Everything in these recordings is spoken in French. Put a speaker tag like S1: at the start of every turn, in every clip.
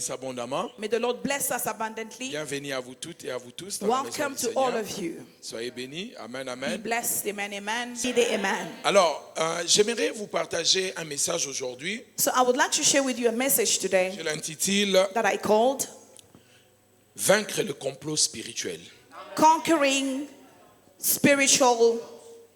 S1: bénisse abondamment.
S2: May the Lord bless us abundantly.
S1: Bienvenue à vous toutes et à vous tous dans la maison
S2: Welcome
S1: du
S2: to all
S1: Seigneur.
S2: of you.
S1: Soyez bénis. Amen,
S2: Be
S1: amen.
S2: blessed. Amen, amen. Say the amen.
S1: Alors, j'aimerais vous partager un message aujourd'hui.
S2: So I would like to share with you a message today
S1: Je l'intitule
S2: that I called
S1: Vaincre le complot spirituel.
S2: Conquering Spiritual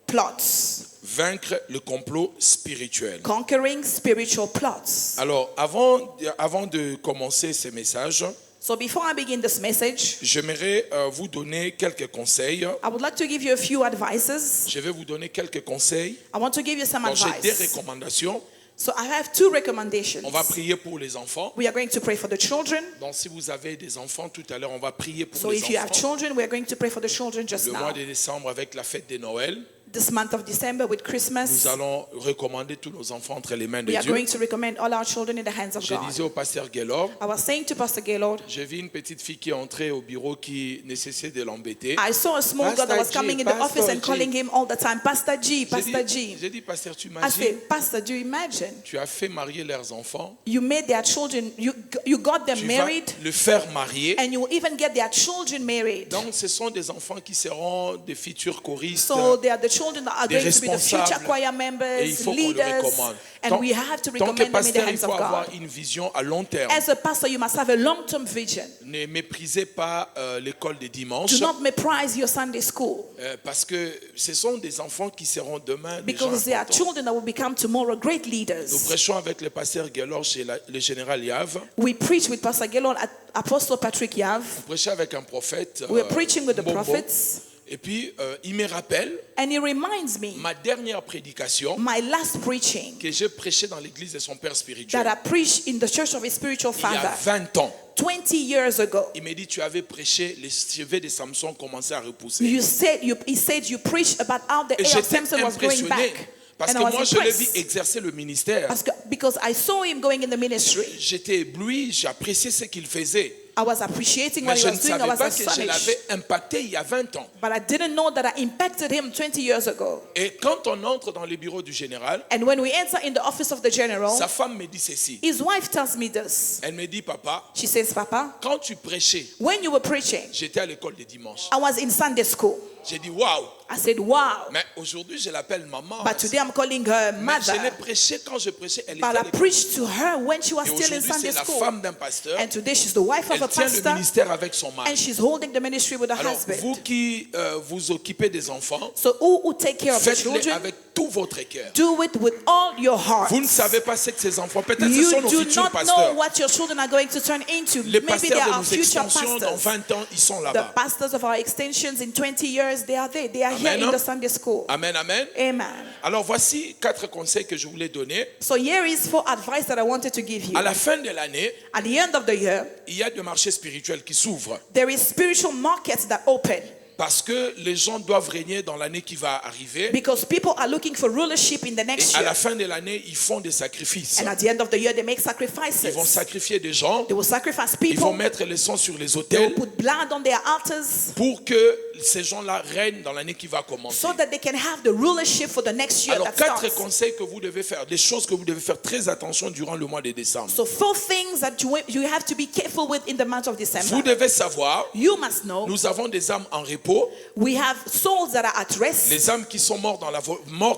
S2: Plots.
S1: Vaincre le complot spirituel.
S2: Conquering Spiritual Plots.
S1: Alors, avant de commencer ce message,
S2: So before I begin this message,
S1: j'aimerais vous donner quelques conseils.
S2: I would like to give you a few advices.
S1: Je vais vous donner quelques conseils.
S2: I want to give you some
S1: Donc, j'ai des
S2: advice.
S1: recommandations.
S2: So I have two recommendations.
S1: On va prier pour les enfants.
S2: We are going to pray for the children.
S1: Donc, si vous avez des enfants, tout à l'heure, on va prier pour
S2: So
S1: les
S2: if you have
S1: enfants.
S2: children, we are going to pray for the children just
S1: Le
S2: now.
S1: mois de décembre, avec la fête de Noël,
S2: This month of December with
S1: nous
S2: Christmas,
S1: allons recommander tous nos enfants entre les mains de
S2: we are
S1: Dieu.
S2: going to recommend all our children in the hands of
S1: Je
S2: God.
S1: disais au pasteur Gaylord,
S2: I was saying to Pastor Gaylord,
S1: j'ai vu une petite fille qui est entrée au bureau qui nécessitait de l'embêter.
S2: I saw a small girl that was
S1: Pastor G,
S2: coming in the office and
S1: Pastor G.
S2: calling him all the time, Pastor G,
S1: J'ai
S2: Pastor
S1: dit,
S2: G.
S1: pasteur, tu
S2: I
S1: imagines,
S2: said, Pastor, do you imagine?
S1: tu as fait marier leurs enfants,
S2: You made their children, you got them
S1: tu
S2: married,
S1: vas le faire marier.
S2: and you will even get their children married.
S1: Donc, ce sont des enfants qui seront des futurs choristes.
S2: So they are the children that are
S1: des
S2: going to be the future
S1: responsables.
S2: choir
S1: Et il
S2: members,
S1: faut qu'on le
S2: leaders,
S1: recommande.
S2: and we have to
S1: Tant que
S2: recommend them in the
S1: pasteur, il
S2: hands
S1: faut
S2: of
S1: avoir
S2: God.
S1: une vision à long terme.
S2: As a pastor, you must have a long-term vision.
S1: Ne méprisez pas l'école des dimanches.
S2: Do not méprise your Sunday school,
S1: Parce que ce sont des enfants qui seront demain des gens
S2: because they are
S1: importants.
S2: children that will become tomorrow great
S1: Nous
S2: leaders.
S1: prêchons avec le pasteur Gaylord chez le général Yav.
S2: We preach with Pastor Gaylord at Apostle Patrick Yav.
S1: Nous prêchons avec un prophète.
S2: We are preaching with the
S1: Mbombo.
S2: prophets.
S1: Et puis, il me rappelle
S2: And he reminds me,
S1: ma dernière prédication
S2: my last preaching
S1: que j'ai prêchée dans l'église de son père
S2: that
S1: spirituel.
S2: I preached in the church of his spiritual
S1: Il y a
S2: father
S1: 20 ans.
S2: 20 years ago.
S1: Il m'a dit, tu avais prêché, les cheveux de Samson commençaient à repousser.
S2: He said you preached about how the
S1: Et
S2: hair of
S1: j'étais
S2: Samson was growing
S1: impressionné.
S2: back.
S1: Parce
S2: And
S1: que
S2: I was
S1: moi, je l'ai vu
S2: impressed.
S1: exercer le ministère.
S2: Because I saw him going in the ministry.
S1: J'étais ébloui, j'appréciais ce qu'il faisait.
S2: I was appreciating what
S1: Mais
S2: he
S1: je ne
S2: was doing. I
S1: savais
S2: was
S1: pas que je
S2: astonished.
S1: l'avais impacté il y a 20 ans.
S2: But I didn't know that I impacted him 20 years ago.
S1: Et quand on entre dans les bureaux du général,
S2: And when we enter in the office of the general,
S1: sa femme me dit ceci.
S2: his wife tells me this.
S1: Elle me dit, papa,
S2: She says, Papa,
S1: quand tu prêchais,
S2: when you were preaching,
S1: j'étais à l'école des dimanches.
S2: I was in Sunday school.
S1: J'ai dit, waouh.
S2: I said, wow.
S1: Mais aujourd'hui, je l'appelle maman.
S2: But today I'm calling her
S1: Mais je l'ai
S2: mother.
S1: prêché quand je prêchais, elle était
S2: But
S1: à
S2: I
S1: l'école.
S2: preached to her when she was
S1: Et
S2: still in
S1: aujourd'hui,
S2: Sunday
S1: c'est la
S2: school.
S1: femme d'un pasteur.
S2: And today she's the wife of
S1: Elle
S2: a
S1: tient le
S2: pastor.
S1: ministère avec son mari.
S2: And she's holding the ministry with her
S1: Alors,
S2: husband.
S1: vous qui vous occupez des enfants,
S2: So who take care of the
S1: faites-le
S2: children?
S1: avec tout votre cœur.
S2: Do it with all your heart.
S1: Vous ne savez pas ce que ces enfants, peut-être ce
S2: You
S1: sont nos
S2: do
S1: futurs
S2: not know
S1: pasteurs.
S2: what your children are going to turn into.
S1: Les
S2: Maybe they
S1: pasteurs de
S2: are
S1: nos
S2: future
S1: extensions, dans
S2: pastors.
S1: 20 ans, ils sont
S2: The
S1: là-bas.
S2: pastors of our extensions in 20 years, they are there. They are here
S1: Amen.
S2: in the Sunday school.
S1: Amen, amen.
S2: Amen.
S1: Alors voici 4 conseils que je voulais donner.
S2: So here is 4 advice that I wanted to give you.
S1: À la fin de l'année,
S2: At the end of the year,
S1: il y a des marchés spirituels qui s'ouvrent.
S2: there is spiritual markets that open
S1: Parce que les gens doivent régner dans l'année qui va arriver.
S2: because people are looking for rulership in the
S1: Et
S2: next
S1: à
S2: year.
S1: la fin de l'année, ils font des sacrifices.
S2: And at the end of the year, they make
S1: Ils vont
S2: sacrifices.
S1: sacrifier des gens.
S2: They will sacrifice
S1: Ils vont
S2: people.
S1: mettre les sangs sur les
S2: They
S1: autels
S2: will put blood on their altars
S1: pour que ces gens-là règnent dans l'année qui va commencer.
S2: so that they can have the rulership for the next year
S1: Alors,
S2: that
S1: 4
S2: starts.
S1: conseils que vous devez faire, des choses que vous devez faire très attention durant le mois de décembre.
S2: So 4 things that you have to be careful with in the month of
S1: Vous
S2: December.
S1: devez savoir,
S2: You must know
S1: nous avons des âmes en repos,
S2: we have souls that are at rest,
S1: les âmes qui sont mortes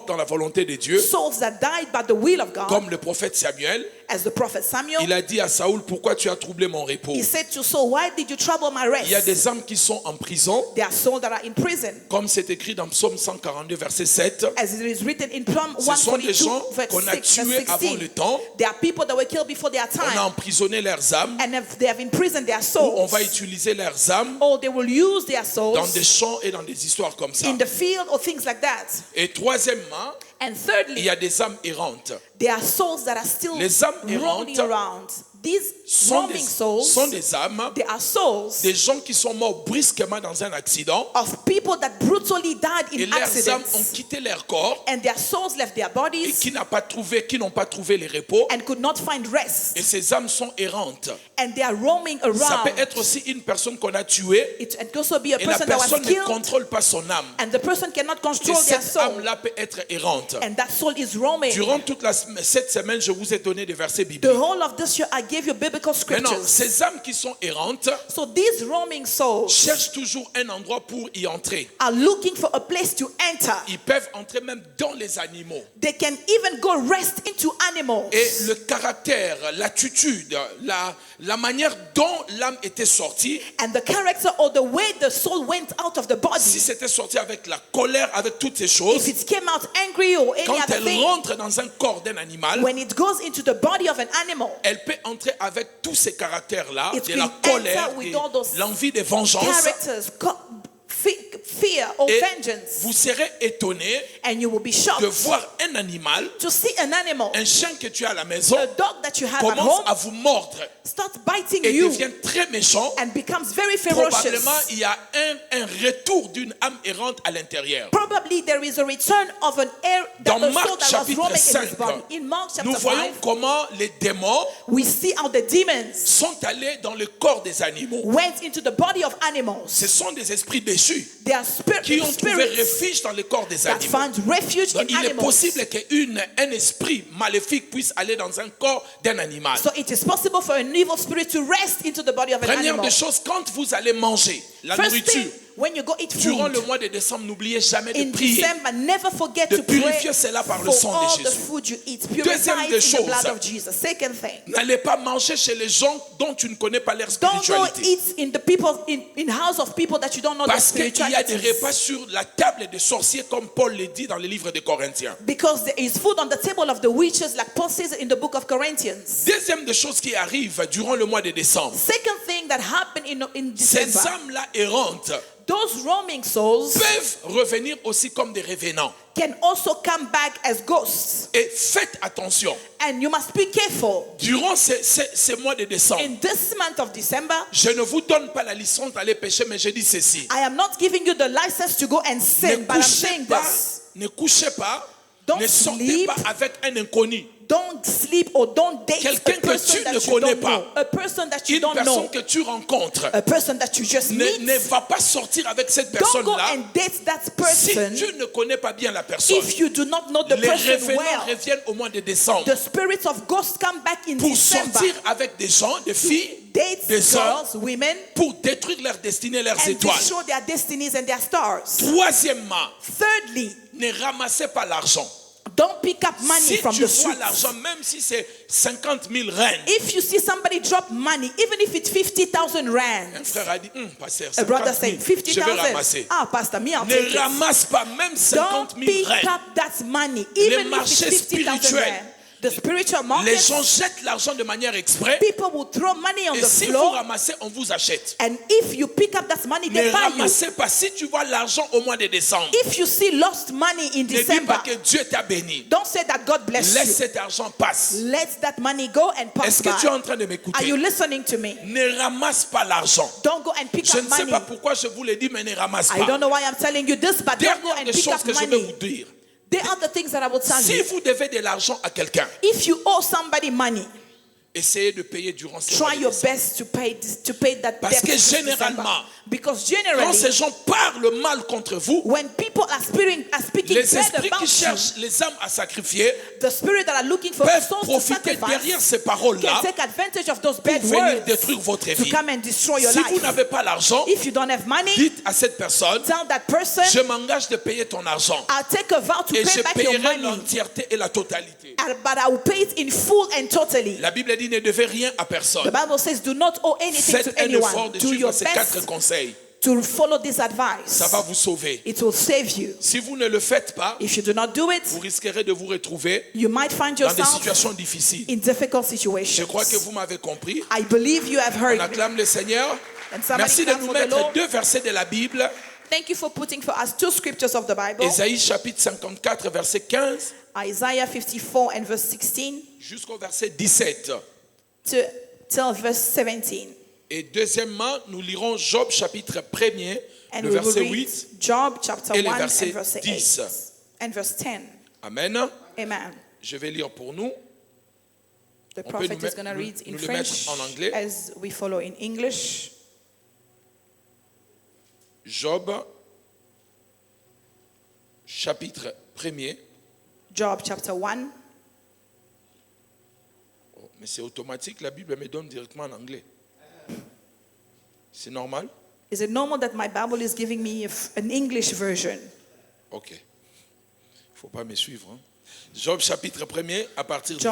S1: dans la volonté de Dieu,
S2: souls that died by the will of God,
S1: comme le prophète Samuel.
S2: as the prophet Samuel.
S1: Il a dit à Saoul, pourquoi tu as troublé mon repos?
S2: He said to Saul, why did you trouble my
S1: Il y a
S2: rest?
S1: des âmes qui sont en prison,
S2: There are souls that are in prison.
S1: comme c'est écrit dans Psaume 142, verset 7.
S2: As it is written in Psalm
S1: Ce sont des
S2: 142,
S1: gens
S2: verse
S1: qu'on a
S2: 6, verse
S1: tués avant
S2: 16.
S1: le temps.
S2: There are people that were killed before their
S1: On a
S2: time,
S1: emprisonné leurs âmes.
S2: and they have imprisoned their
S1: On
S2: souls.
S1: va utiliser leurs âmes
S2: Or they will use their
S1: dans des
S2: souls
S1: chants et dans des histoires comme ça.
S2: in the field or things like that.
S1: Et troisièmement,
S2: And
S1: il
S2: thirdly,
S1: y a des âmes errantes.
S2: there are souls that are still
S1: Les âmes
S2: roaming
S1: errantes
S2: around. These
S1: sont
S2: roaming souls,
S1: des âmes,
S2: they are souls
S1: des gens qui sont morts brusquement dans un accident.
S2: of people that brutally died
S1: Et
S2: in
S1: leurs âmes ont
S2: accidents.
S1: quitté leur corps
S2: And their souls left their
S1: et
S2: bodies
S1: qui n'ont pas trouvé les repos.
S2: and could not find rest.
S1: Et ces âmes sont errantes.
S2: And they are roaming
S1: Ça
S2: around.
S1: peut être aussi une personne qu'on a tuée
S2: It can also be a
S1: et la
S2: person that was
S1: personne ne
S2: killed,
S1: contrôle pas son âme.
S2: and the person cannot
S1: Et
S2: control their
S1: cette
S2: soul.
S1: âme-là peut être errante.
S2: And that soul is roaming.
S1: Durant toute cette semaine, je vous ai donné des versets
S2: The
S1: bibliques.
S2: whole of this year, I gave you biblical
S1: Maintenant,
S2: scriptures.
S1: ces âmes qui sont errantes
S2: So these roaming souls
S1: cherchent toujours un endroit pour y entrer.
S2: are looking for a place to enter.
S1: Ils peuvent entrer même dans les animaux.
S2: They can even go rest into animals.
S1: Et le caractère, l'attitude, la manière dont l'âme était sortie,
S2: And the character or the way the soul went out of the
S1: si
S2: body,
S1: c'était sorti avec la colère, avec toutes ces choses,
S2: if it came out angry or any
S1: quand
S2: other
S1: elle
S2: thing,
S1: rentre dans un corps d'un animal,
S2: when it goes into the body of an animal,
S1: elle peut entrer avec tous ces caractères-là,
S2: It
S1: de la
S2: can
S1: colère,
S2: enter with all those
S1: l'envie de vengeance.
S2: characters, fear or
S1: Et
S2: vengeance,
S1: vous serez étonné
S2: and you will be
S1: de
S2: shocked
S1: voir un animal,
S2: to see an animal,
S1: un chien que tu as à la maison,
S2: a dog that you have at
S1: commence
S2: home,
S1: à vous mordre
S2: start biting
S1: et
S2: you
S1: devient très méchant.
S2: and becomes very ferocious.
S1: Probablement, il y a un retour d'une âme errante à l'intérieur.
S2: Probably there is a return of an air
S1: Dans
S2: that a
S1: Marc
S2: soul that was
S1: chapitre
S2: roaming in
S1: 5,
S2: his body. In Mark
S1: nous
S2: chapter
S1: voyons
S2: 5,
S1: comment les démons
S2: we see how the demons
S1: sont allés dans le corps des animaux.
S2: went into the body of animals.
S1: Ce sont des esprits déchus
S2: They are
S1: qui ont trouvé
S2: spirits
S1: refuge dans le corps des
S2: that
S1: animaux.
S2: find refuge
S1: Donc,
S2: in
S1: il est
S2: animals.
S1: possible qu'un esprit maléfique puisse aller dans un corps d'un animal.
S2: So it is possible for an evil spirit to rest into the body of an
S1: Première
S2: animal.
S1: des choses, quand vous allez manger la
S2: First
S1: nourriture,
S2: thing, when you go eat
S1: durant
S2: food,
S1: le mois de décembre, n'oubliez jamais de
S2: in
S1: prier.
S2: December, never forget
S1: De
S2: to pray
S1: purifier cela par le
S2: for
S1: sang de
S2: all the
S1: Jésus.
S2: food you eat.
S1: Deuxième
S2: Purify
S1: des
S2: it in the blood
S1: choses.
S2: of Jesus. Second thing,
S1: N'allez pas manger chez les gens dont tu ne connais pas leur
S2: don't go
S1: spiritualité.
S2: eat in the people in house of people that you don't know their
S1: Parce qu'il y a des
S2: spirituality.
S1: repas sur la table des sorciers, comme Paul le dit dans le livre de Corinthiens.
S2: Because there is food on the table of the witches, like Paul says in the book of Corinthians.
S1: Deuxième des choses qui arrivent durant le mois de décembre.
S2: Second thing that happened in
S1: Ces
S2: December,
S1: âmes-là errantes
S2: those roaming souls
S1: peuvent revenir aussi comme des revenants.
S2: can also come back as ghosts.
S1: Et faites attention.
S2: And you must be careful.
S1: Durant ces mois de décembre,
S2: In this month of December,
S1: je ne vous donne pas la licence d'aller pécher, mais je dis ceci.
S2: I am not giving you the license to go and sin, but I'm saying this.
S1: Ne couchez pas,
S2: Don't
S1: ne sortez
S2: sleep.
S1: pas avec un inconnu.
S2: Don't sleep or don't date
S1: Quelqu'un
S2: a
S1: que
S2: person
S1: tu
S2: that
S1: ne
S2: you
S1: connais
S2: don't
S1: pas.
S2: know. A person that you
S1: Une
S2: don't
S1: personne
S2: know.
S1: que tu rencontres,
S2: A person that you just
S1: ne
S2: meet.
S1: va pas sortir avec cette
S2: Don't go
S1: personne-là
S2: and date that
S1: si
S2: person
S1: tu ne connais pas bien la personne.
S2: if you do not know the
S1: Les
S2: person
S1: revenants
S2: well.
S1: reviennent au mois de décembre
S2: The spirits of ghosts come back in
S1: pour
S2: December.
S1: sortir avec des gens, des filles,
S2: Date
S1: des hommes,
S2: girls, women,
S1: pour détruire leur destinée, leurs
S2: and
S1: étoiles.
S2: destroy their destinies and their stars.
S1: Troisièmement,
S2: Thirdly,
S1: ne ramassez pas l'argent.
S2: don't pick up money
S1: Si
S2: from
S1: tu
S2: the
S1: vois
S2: streets.
S1: l'argent, même si c'est 50 000 reines,
S2: If you see somebody drop money, even if it's 50,000
S1: un
S2: rands,
S1: frère a dit, pasteur,
S2: a brother
S1: 50
S2: said
S1: 000, je vais
S2: 50,000.
S1: ramasser.
S2: Ah, Pastor, me, I'll take
S1: Ne
S2: it.
S1: ramasse pas même 50
S2: Don't
S1: 000
S2: pick
S1: reines.
S2: up that money, even if it's
S1: marchés
S2: 50,000
S1: spirituels.
S2: rands. The spiritual
S1: Les
S2: market,
S1: gens jettent l'argent de manière exprès.
S2: people will throw money on
S1: Et
S2: the
S1: si vous
S2: floor,
S1: ramassez, on vous achète.
S2: and if you pick up that money,
S1: Ne
S2: they buy you.
S1: ramassez pas. Si tu vois l'argent au mois de décembre,
S2: If you see lost money in
S1: ne dis
S2: December,
S1: pas que Dieu t'a béni.
S2: don't say that God bless
S1: Laisse
S2: you.
S1: cet argent passer.
S2: Let that money go and pass
S1: Est-ce que tu es
S2: by.
S1: en train de
S2: Are
S1: m'écouter?
S2: you listening to me?
S1: Ne ramasse pas l'argent.
S2: Don't go and pick
S1: Je
S2: up
S1: ne sais
S2: money.
S1: pas pourquoi je vous le dis, mais ne ramasse
S2: I
S1: pas.
S2: don't know why I'm telling you this, but don't go
S1: Dernière
S2: and
S1: des
S2: pick
S1: choses
S2: up
S1: que je vais vous
S2: money.
S1: dire.
S2: They are the things that I will tell
S1: Si
S2: you.
S1: vous devez de l'argent à quelqu'un,
S2: If you owe somebody money,
S1: essayez de payer durant ces mois
S2: try
S1: de
S2: your
S1: décembre.
S2: best to pay that
S1: Parce
S2: debt.
S1: que
S2: this
S1: généralement,
S2: December. Because
S1: Quand
S2: generally,
S1: ces gens parlent mal contre vous,
S2: when people are speaking
S1: les
S2: bad
S1: esprits
S2: about
S1: qui
S2: you,
S1: cherchent les âmes à sacrifier
S2: the spirit that are looking for
S1: peuvent
S2: souls to
S1: profiter
S2: sacrifice
S1: derrière ces
S2: can
S1: paroles-là
S2: take advantage of those
S1: pour
S2: bad
S1: venir
S2: words
S1: détruire votre
S2: to
S1: vie.
S2: come and destroy your
S1: Si vous
S2: life.
S1: n'avez pas l'argent,
S2: If you don't have money,
S1: dites à cette personne,
S2: tell that person,
S1: je m'engage de payer ton argent
S2: I'll take a vow to
S1: et
S2: pay
S1: je
S2: back your
S1: payerai
S2: money,
S1: l'entièreté et la totalité.
S2: but I will pay it in full and totally.
S1: La Bible dit ne devez rien à
S2: The
S1: personne.
S2: Bible says, do not owe anything
S1: Faites
S2: to
S1: un effort
S2: anyone.
S1: de
S2: Do
S1: suivre
S2: your
S1: ces 4
S2: best
S1: conseils.
S2: to follow this advice.
S1: Ça va vous sauver.
S2: It will save you.
S1: Si vous ne le faites pas,
S2: If you do not do it,
S1: vous risquerez de vous retrouver
S2: you might find
S1: dans des
S2: yourself
S1: situations difficiles.
S2: in difficult
S1: Je
S2: situations.
S1: crois que vous m'avez compris.
S2: I believe you have
S1: On
S2: heard me.
S1: acclame le Seigneur.
S2: And somebody
S1: Merci de
S2: clap
S1: nous
S2: for the
S1: mettre
S2: Lord.
S1: 2 versets de la Bible.
S2: Thank you for putting for us 2 scriptures of the Bible.
S1: Ésaïe chapitre 54, verset 15
S2: Isaiah 54 and verse 16
S1: jusqu'au verset 17.
S2: till verse 17.
S1: Et deuxièmement, nous lirons Job chapitre 1er,
S2: And
S1: le
S2: we will
S1: verset
S2: read
S1: 8.
S2: Job chapter
S1: et le
S2: 1
S1: verset
S2: and verse 8
S1: 10.
S2: and verse 10.
S1: Amen.
S2: Amen.
S1: Je vais lire pour nous.
S2: The
S1: peut
S2: prophet
S1: nous
S2: is going to
S1: mettre-
S2: read in
S1: nous le
S2: French
S1: mettre en anglais.
S2: as we follow in English.
S1: Job chapitre 1er.
S2: Job chapter 1.
S1: Oh, Mais c'est automatique, la Bible me donne directement en anglais. C'est normal?
S2: Is it normal that my Bible is giving me an English version?
S1: Ok. Il ne faut pas me suivre. Hein. Job chapitre 1er, à partir du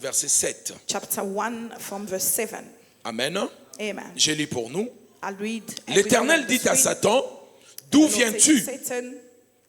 S1: verset 7.
S2: Chapter 1 from verse 7.
S1: Amen.
S2: Amen.
S1: Je lis pour nous.
S2: I'll read.
S1: L'Éternel dit à Satan, d'où viens-tu?
S2: Satan,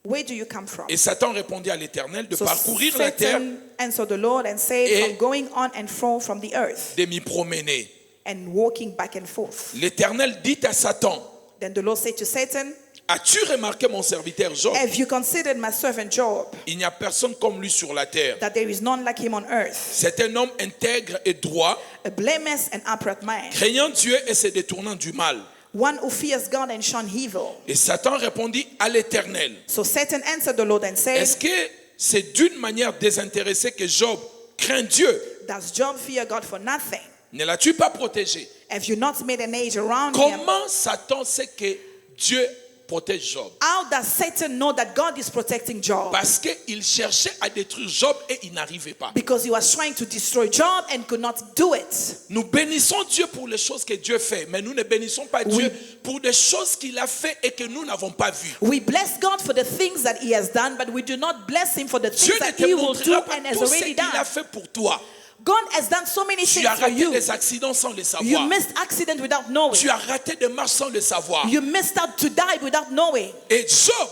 S2: where do you come from?
S1: Et Satan répondit à l'Éternel de
S2: So
S1: parcourir la terre
S2: Satan answered the Lord and said,
S1: et
S2: from going on and fro from the earth
S1: de m'y promener.
S2: and walking back and forth.
S1: L'Éternel dit à Satan,
S2: Then the Lord said to Satan,
S1: as-tu remarqué mon serviteur Job?
S2: have you considered my servant Job,
S1: Il n'y a personne comme lui sur la terre.
S2: that there is none like him on earth,
S1: C'est un homme intègre et droit,
S2: a blameless and upright man,
S1: craignant Dieu et se détournant du mal.
S2: one who fears God and shun evil?
S1: Et Satan répondit à l'Éternel,
S2: So Satan answered the Lord and said,
S1: est-ce que c'est d'une manière désintéressée que Job craint Dieu?
S2: does Job fear God for nothing?
S1: Ne l'as-tu pas protégé?
S2: Have you not made an age around him?
S1: Comment Satan sait que Dieu protège Job?
S2: How does Satan know that God is protecting Job?
S1: Parce qu'il cherchait à détruire Job et il n'arrivait pas.
S2: Because he was trying to destroy Job and could not do it.
S1: Nous bénissons Dieu pour les choses que Dieu fait, mais nous ne bénissons pas Dieu pour des choses qu'il a fait et que nous n'avons pas vues.
S2: We bless God for the things that he has done, but we do not bless him for the
S1: Dieu
S2: things
S1: ne
S2: that
S1: te
S2: he will do
S1: montrera pas
S2: and has
S1: tout ce
S2: already
S1: qu'il a
S2: done.
S1: fait pour toi.
S2: God has done so many
S1: Tu
S2: things
S1: as
S2: for
S1: raté
S2: you.
S1: des accidents sans le
S2: You
S1: savoir.
S2: missed accident without knowing.
S1: Tu as raté des marches sans le savoir.
S2: You missed out to die without knowing.
S1: Et Job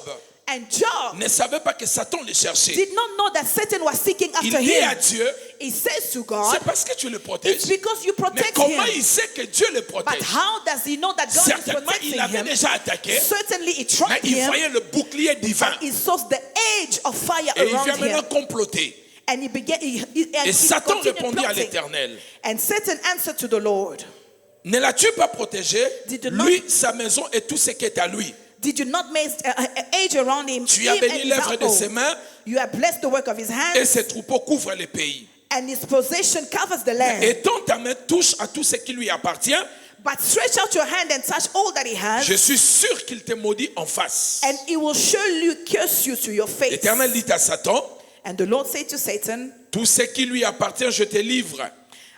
S2: And Job
S1: ne savait pas que Satan le cherchait.
S2: did not know that Satan was seeking
S1: Il
S2: after
S1: dit à
S2: him.
S1: Dieu,
S2: He says to God,
S1: c'est parce que tu le
S2: it's
S1: protèges.
S2: because you
S1: Mais
S2: protect
S1: comment
S2: him.
S1: il sait que Dieu le
S2: But
S1: protège?
S2: how does he know that God is
S1: Certainement,
S2: protecting
S1: il avait
S2: him?
S1: déjà attaqué,
S2: Certainly he
S1: mais
S2: trapped
S1: il
S2: him.
S1: voyait le bouclier divin.
S2: He saw the edge of fire
S1: Et il
S2: around
S1: vient maintenant
S2: him.
S1: comploter.
S2: And he began.
S1: Et Satan répondit à l'Éternel,
S2: And Satan answered to the Lord,
S1: ne l'as-tu pas protégé?
S2: Did you not-
S1: Lui, sa maison et tout ce qui est à lui.
S2: did you not make an edge around him?
S1: Tu
S2: Him
S1: as
S2: and
S1: béni
S2: his
S1: l'œuvre de ses
S2: household?
S1: mains
S2: You have blessed the work of his
S1: et
S2: hands,
S1: ses troupeaux couvrent les pays.
S2: and his possession covers the land.
S1: Étends ta main, touche à tout ce qui lui appartient.
S2: But stretch out your hand and touch all that he has,
S1: Je suis sûr qu'il te maudit en face.
S2: and he will surely curse you to your face.
S1: L'Éternel dit à Satan,
S2: And the Lord said to Satan,
S1: tout ce qui lui appartient, je te livre.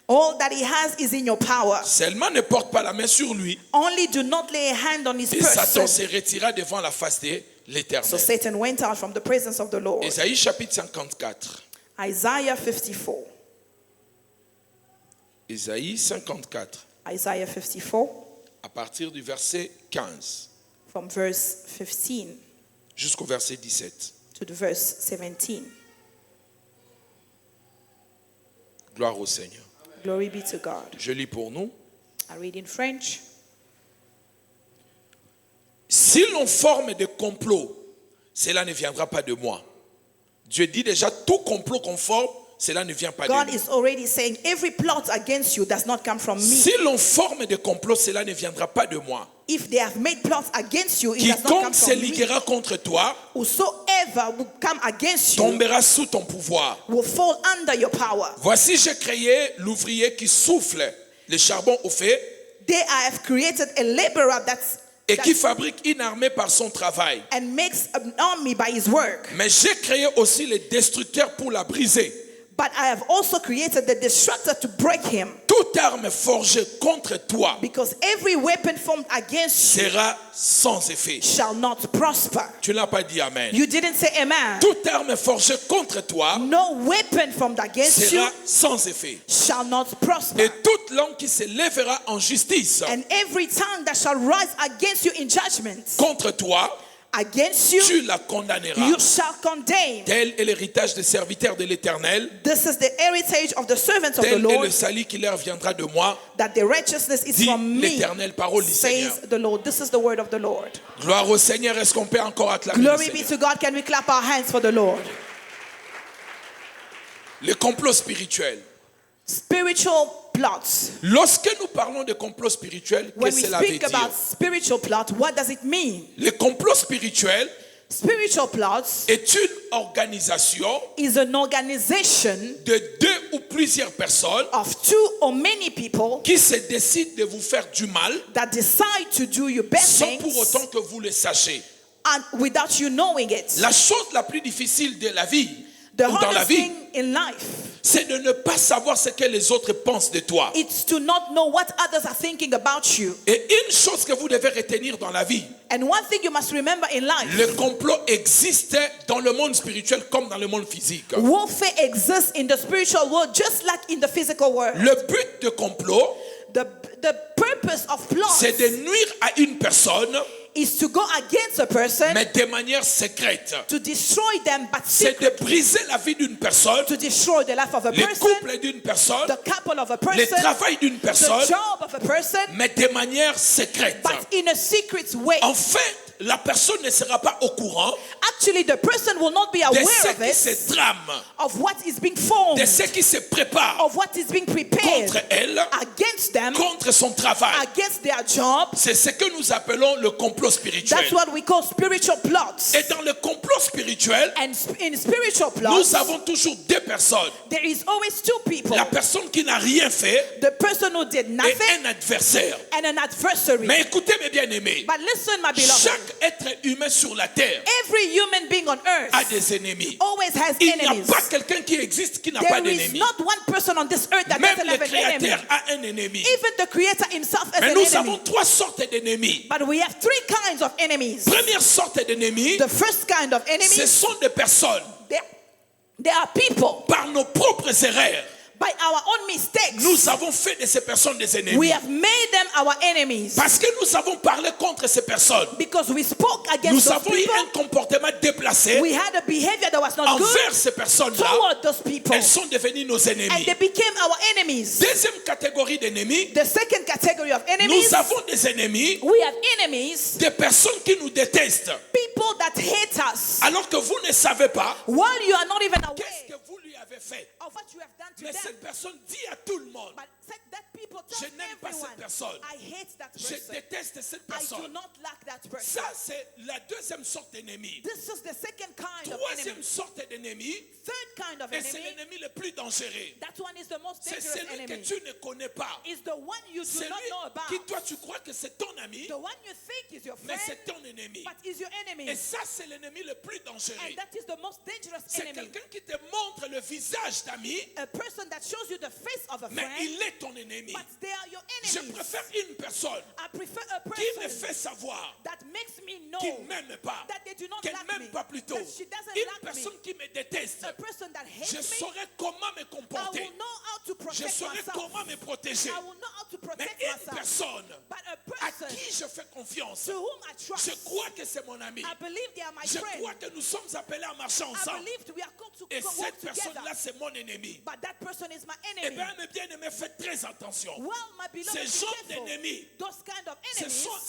S2: all that he has is in your power.
S1: Seulement ne porte pas la main sur lui.
S2: Only do not lay a hand on his
S1: Et Satan
S2: person.
S1: se retira devant la face de
S2: So
S1: l'Éternel.
S2: Satan went out from the presence of the Lord.
S1: Ésaïe chapitre 54.
S2: Isaiah 54.
S1: Ésaïe 54,
S2: Isaiah 54
S1: à partir du verset 15
S2: from verse 15
S1: jusqu'au verset 17.
S2: to the verse 17.
S1: Gloire au Seigneur.
S2: Glory be to God.
S1: Je lis pour nous.
S2: I read in French.
S1: Si l'on forme des complots, cela ne viendra pas de moi. Dieu dit déjà, tout complot qu'on forme, cela ne vient pas de
S2: God
S1: nous.
S2: is already saying every plot against you does not come from me.
S1: Si l'on forme des complots, cela ne viendra pas de moi.
S2: If they have made plots against you, it does not come
S1: Quiconque se
S2: from me.
S1: liguera contre toi
S2: Whosoever will come against you
S1: tombera sous ton pouvoir.
S2: will fall under your power.
S1: Voici, j'ai créé l'ouvrier qui souffle le charbon au feu
S2: They have created a laborer
S1: et qui fabrique une armée par son travail.
S2: and makes an army by his work.
S1: Mais j'ai créé aussi le destructeur pour la briser.
S2: But I have also created the destructor to break him.
S1: Toute arme forgée contre toi
S2: Because every weapon formed against you
S1: sera sans effet.
S2: shall not prosper.
S1: Tu n'as pas dit Amen.
S2: You didn't say amen.
S1: Toute arme forgée contre toi
S2: No weapon formed against you
S1: sera sans effet.
S2: shall not prosper.
S1: Et toute langue qui se lèvera en justice
S2: And every tongue that shall rise against you in judgment,
S1: contre toi,
S2: against you,
S1: tu la condamneras.
S2: you shall condemn.
S1: Tel est l'héritage des serviteurs de l'Éternel.
S2: This is the heritage of the servants of the
S1: Tel est le
S2: Lord,
S1: salut qui leur viendra de moi,
S2: that the righteousness is
S1: dit
S2: from me,
S1: l'Éternel, parole du Seigneur.
S2: says the Lord. This is the word of the Lord.
S1: Gloire au Seigneur, est-ce qu'on peut encore acclamer le
S2: Glory be
S1: Seigneur?
S2: to God. Can we clap our hands for the Lord?
S1: Le complot spirituel.
S2: Spiritual plots.
S1: Lorsque nous parlons de complot spirituel,
S2: When
S1: qu'est-ce
S2: we
S1: que cela veut
S2: speak
S1: dire?
S2: about spiritual plot, what does it mean?
S1: Le complot spirituel
S2: Spiritual plots
S1: est une organisation
S2: is an organization
S1: de 2 ou plusieurs personnes
S2: of 2 or many people
S1: qui se décident de vous faire du mal
S2: that decide to do you bad
S1: sans pour
S2: things
S1: autant que vous le sachiez.
S2: and without you knowing it.
S1: La chose la plus difficile de la vie,
S2: The
S1: ou dans la
S2: hardest
S1: vie,
S2: thing in life,
S1: c'est de ne pas savoir ce que les autres pensent de toi.
S2: it's to not know what others are thinking about you.
S1: Et une chose que vous devez retenir dans la vie,
S2: And one thing you must remember in life,
S1: le complot existe dans le monde spirituel comme dans le monde physique.
S2: warfare exists in the spiritual world just like in the physical world.
S1: Le but de complot,
S2: The purpose of plot
S1: c'est de nuire à une personne,
S2: is to go against a person,
S1: mais de manière secrète.
S2: to destroy them, but
S1: C'est
S2: secret,
S1: de briser la vie d'une personne,
S2: to destroy the life of a
S1: les
S2: person,
S1: couples d'une personne,
S2: the couple of a
S1: le
S2: person,
S1: travail d'une personne,
S2: the job of a person,
S1: mais de manière secrète.
S2: but in a secret way.
S1: En fait, la personne ne sera pas au courant
S2: Actually, the person will not be
S1: de
S2: aware
S1: ce
S2: of
S1: qui se
S2: it,
S1: trame,
S2: of what is being formed,
S1: de ce qui se prépare
S2: of what is being prepared
S1: contre elle,
S2: against them,
S1: contre son travail.
S2: against their job.
S1: C'est ce que nous appelons le complot spirituel.
S2: That's what we call spiritual plots.
S1: Et dans le complot spirituel,
S2: And in spiritual plots,
S1: nous avons toujours deux personnes.
S2: there is always two people.
S1: La personne qui n'a rien fait
S2: The person who did
S1: et
S2: nothing
S1: un adversaire.
S2: and an adversary.
S1: Mais écoutez mes bien-aimés,
S2: But listen, my beloved,
S1: chaque être humain sur la terre
S2: every human being on earth
S1: a des ennemis.
S2: always has
S1: Il n'y a
S2: enemies.
S1: pas quelqu'un qui existe qui n'a pas
S2: There is
S1: d'ennemis.
S2: not one person on this earth that
S1: Même
S2: doesn't
S1: le
S2: have an enemy.
S1: Créateur a un ennemi.
S2: Even the Creator himself has
S1: Mais
S2: an
S1: nous
S2: enemy.
S1: avons trois sortes d'ennemis.
S2: But we have three kinds of enemies.
S1: Première sorte d'ennemis,
S2: The first kind of
S1: ce
S2: enemies,
S1: sont des personnes,
S2: they are people.
S1: par nos propres erreurs,
S2: By our own mistakes,
S1: nous avons fait de ces personnes des
S2: we
S1: ennemis.
S2: have made them our enemies.
S1: Parce que nous avons parlé contre ces personnes.
S2: Because we spoke against
S1: Nous
S2: those
S1: avons eu
S2: people.
S1: un comportement déplacé
S2: We had a behavior that was not good
S1: envers ces personnes-là.
S2: toward those people.
S1: Elles sont devenues nos
S2: And
S1: ennemis.
S2: they became our enemies.
S1: Deuxième catégorie d'ennemis,
S2: The second category of enemies,
S1: nous avons des ennemis,
S2: we have enemies,
S1: des personnes qui nous détestent.
S2: people that hate us,
S1: Alors que vous ne savez pas
S2: while you are not even aware
S1: qu'est-ce que vous lui avez fait.
S2: of what you have done to
S1: Mais
S2: them.
S1: cette personne dit à tout le monde,
S2: But that people
S1: je
S2: tell
S1: n'aime pas
S2: everyone,
S1: cette personne.
S2: I hate that
S1: Je
S2: person.
S1: déteste cette
S2: I do
S1: personne.
S2: not like that person.
S1: Ça, c'est la deuxième sorte d'ennemi.
S2: This is the second kind of
S1: Troisième
S2: enemy.
S1: sorte d'ennemi,
S2: Third kind of
S1: et c'est
S2: enemy,
S1: l'ennemi le plus dangereux.
S2: that one is the most
S1: C'est
S2: dangerous
S1: celui que
S2: enemy.
S1: tu ne connais pas.
S2: Is the one you do
S1: Celui
S2: not know about.
S1: qui toi tu crois que c'est ton ami,
S2: The one you think is your
S1: mais
S2: friend,
S1: c'est ton ennemi.
S2: but is your enemy.
S1: Et ça, c'est l'ennemi le plus dangereux.
S2: And that is the most dangerous
S1: C'est
S2: enemy.
S1: quelqu'un qui te montre le visage d'ami,
S2: A person that shows you the face of a
S1: mais
S2: friend,
S1: il est ton ennemi.
S2: but they are your
S1: Je
S2: enemies.
S1: préfère une personne
S2: I prefer a
S1: qui me
S2: person
S1: fait savoir
S2: that makes me know
S1: qu'il ne m'aime pas,
S2: that they do not
S1: qu'elle
S2: like
S1: ne
S2: me,
S1: m'aime pas plutôt.
S2: that she doesn't
S1: Une
S2: like me.
S1: personne qui me déteste,
S2: A person that hates
S1: je
S2: me,
S1: saurais comment me
S2: I
S1: comporter.
S2: will know how to
S1: Je
S2: protect
S1: saurais
S2: myself.
S1: comment me protéger.
S2: I will know how to
S1: Mais
S2: protect
S1: une
S2: myself.
S1: personne
S2: But a
S1: à
S2: person
S1: qui je fais confiance,
S2: to whom I trust,
S1: je crois que c'est mon ami.
S2: I believe they are my
S1: Je
S2: friend.
S1: crois que nous sommes appelés à marcher
S2: I
S1: ensemble.
S2: believe we are called to
S1: Et
S2: work
S1: cette
S2: together.
S1: personne-là, c'est mon ennemi.
S2: But that person is my
S1: Eh
S2: enemy.
S1: bien, mes bien-aimés, faites très attention.
S2: Well, my beloved,
S1: Ces
S2: be
S1: gens
S2: careful.
S1: d'ennemis,
S2: Those kind of
S1: Ce
S2: enemies,
S1: sont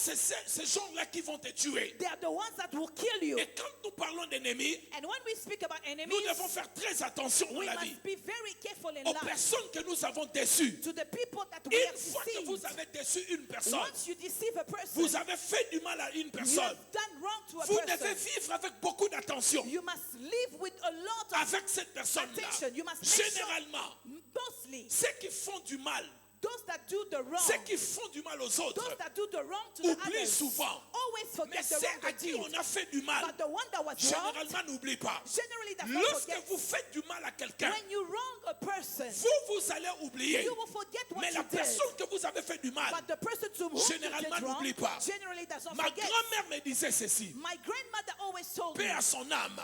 S1: ces gens-là qui vont te tuer.
S2: they are the ones that will kill you.
S1: Et quand nous parlons d'ennemis,
S2: And when we speak about
S1: nous
S2: enemies,
S1: devons faire très attention dans
S2: we
S1: la vie
S2: must be very careful in
S1: aux
S2: life.
S1: personnes que nous avons déçues.
S2: To the people that we
S1: Une
S2: have
S1: fois que vous
S2: deceived.
S1: avez déçu une personne,
S2: Once you deceive a person,
S1: vous avez fait du mal à une
S2: you
S1: personne.
S2: have done wrong to a
S1: Vous devez
S2: person.
S1: vivre avec beaucoup d'attention
S2: You must live with a lot of
S1: avec cette personne-là.
S2: attention. You must make sure,
S1: Généralement,
S2: mostly,
S1: ceux qui font du mal,
S2: those that do the wrong,
S1: ceux qui font du mal aux autres,
S2: those that do the wrong to the
S1: oublient
S2: others,
S1: souvent.
S2: always
S1: Mais
S2: forget the
S1: ceux
S2: wrong
S1: à
S2: they
S1: qui on
S2: did.
S1: a fait du mal,
S2: But the one that was wrong,
S1: généralement n'oublie pas.
S2: generally that one
S1: Lorsque
S2: forgets.
S1: vous faites du mal à quelqu'un,
S2: When you wrong a person,
S1: vous allez oublier.
S2: you will forget what
S1: Mais
S2: you
S1: la
S2: did.
S1: personne que vous avez fait du mal,
S2: But the person to whom you
S1: généralement
S2: did wrong,
S1: n'oublie pas.
S2: generally does not
S1: Ma
S2: forget.
S1: grand-mère me disait ceci,
S2: My grandmother always told me
S1: paix à son âme.